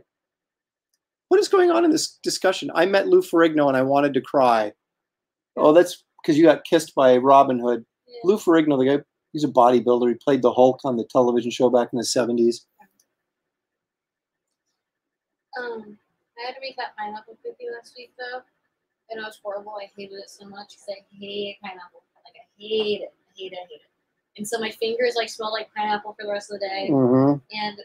What is going on in this discussion? I met Lou Ferrigno and I wanted to cry. Oh, that's because you got kissed by Robin Hood. Yeah. Lou Ferrigno, the guy, he's a bodybuilder. He played the Hulk on the television show back in the 70s. I had to make that pineapple cookie last week, though, and it was horrible. I hated it so much because I hate pineapple. Like, I hate it. I hate it. And so my fingers, like, smelled like pineapple for the rest of the day. Mm-hmm. And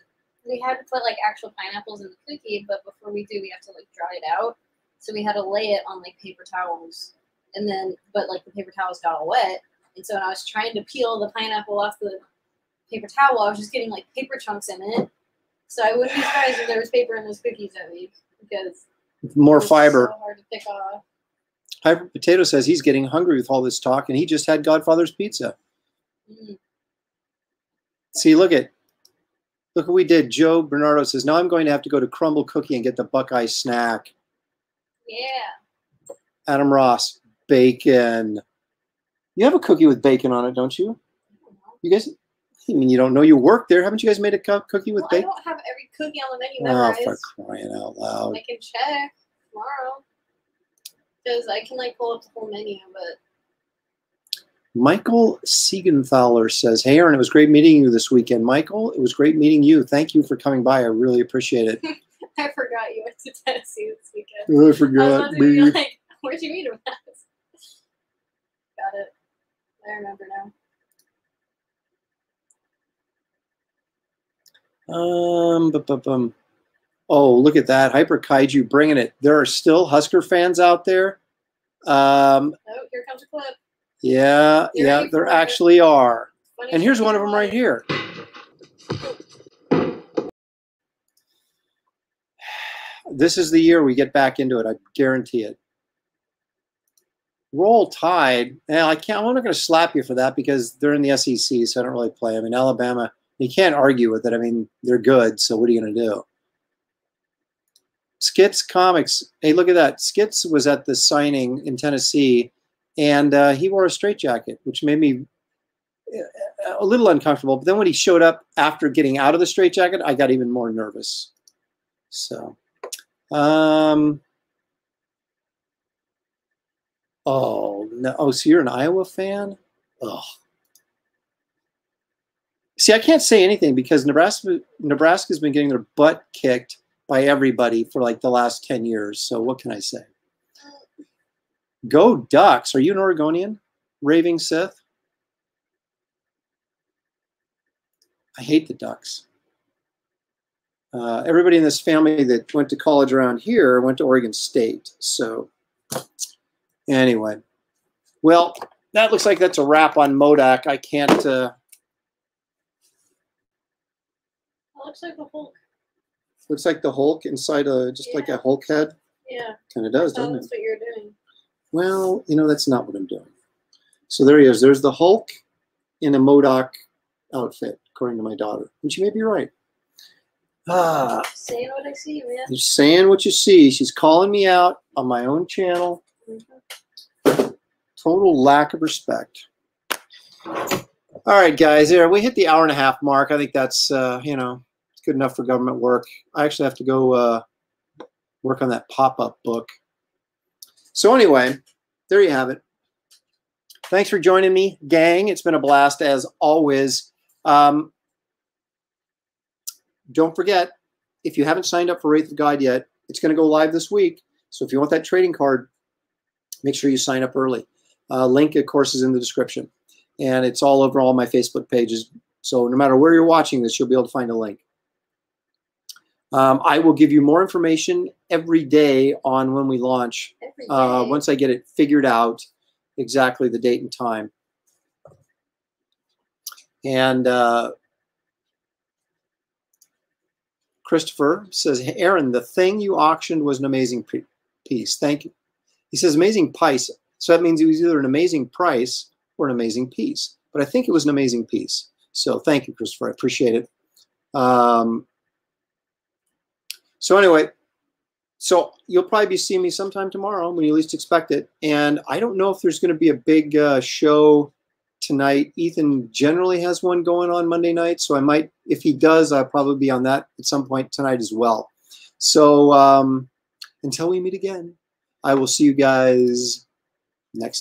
we had to put, like, actual pineapples in the cookie, but before we do, we have to, like, dry it out. So we had to lay it on, like, paper towels. And then, but, like, the paper towels got all wet. And so when I was trying to peel the pineapple off the paper towel, I was just getting, like, paper chunks in it. So I wouldn't be surprised if there was paper in those cookies that week. Because more fiber. So hard to pick off. Hyper Potato says he's getting hungry with all this talk, and he just had Godfather's Pizza. Mm. See, look what we did. Joe Bernardo says, now I'm going to have to go to Crumble Cookie and get the Buckeye snack. Yeah. Adam Ross, bacon. You have a cookie with bacon on it, don't you? You guys, I mean, you don't know you work there. Haven't you guys made a cookie with bacon? I don't have every cookie on the menu memorized. Oh, for crying out loud. I can check tomorrow. Because I can, like, pull up the whole menu, but... Michael Siegenthaler says, hey, Aaron, it was great meeting you this weekend. Michael, it was great meeting you. Thank you for coming by. I really appreciate it. I forgot you went to Tennessee this weekend. I forgot. Be like, where'd you meet him at? Got it. I remember now. Oh, look at that. Hyper Kaiju bringing it. There are still Husker fans out there. Oh, here comes a clip. Yeah, there actually are. And here's one of them right here. This is the year we get back into it. I guarantee it. Roll Tide. Now, I'm not going to slap you for that because they're in the SEC, so I don't really play. I mean, Alabama, you can't argue with it. I mean, they're good, so what are you going to do? Skits Comics. Hey, look at that. Skits was at the signing in Tennessee, and he wore a straitjacket, which made me a little uncomfortable. But then when he showed up after getting out of the straitjacket, I got even more nervous. So, oh, no. Oh, so you're an Iowa fan? Oh. See, I can't say anything because Nebraska's been getting their butt kicked by everybody for like the last 10 years. So what can I say? Go Ducks. Are you an Oregonian? Raving Sith? I hate the Ducks. Everybody in this family that went to college around here went to Oregon State. So anyway, well, that looks like that's a wrap on Modoc. I can't. That looks like a Hulk. Looks like the Hulk inside like a Hulk head. Yeah. Kind of does, doesn't it? That's what you're doing. Well, you know, that's not what I'm doing. So there he is. There's the Hulk in a Modoc outfit, according to my daughter. And she may be right. Saying what I see, man. You're saying what you see. She's calling me out on my own channel. Mm-hmm. Total lack of respect. All right, guys. There, we hit the hour-and-a-half mark. I think that's, you know, it's good enough for government work. I actually have to go work on that pop-up book. So anyway, there you have it. Thanks for joining me, gang. It's been a blast as always. Don't forget, if you haven't signed up for Wraith of God yet, it's going to go live this week. So if you want that trading card, make sure you sign up early. Link, of course, is in the description. And it's all over all my Facebook pages. So no matter where you're watching this, you'll be able to find a link. I will give you more information every day on when we launch. Once I get it figured out, exactly the date and time. And Christopher says, hey, Aaron, the thing you auctioned was an amazing piece. Thank you. He says amazing piece. So that means it was either an amazing price or an amazing piece. But I think it was an amazing piece. So thank you, Christopher. I appreciate it. So anyway, so you'll probably be seeing me sometime tomorrow when you least expect it. And I don't know if there's going to be a big show tonight. Ethan generally has one going on Monday night. So I might, if he does, I'll probably be on that at some point tonight as well. So until we meet again, I will see you guys next time.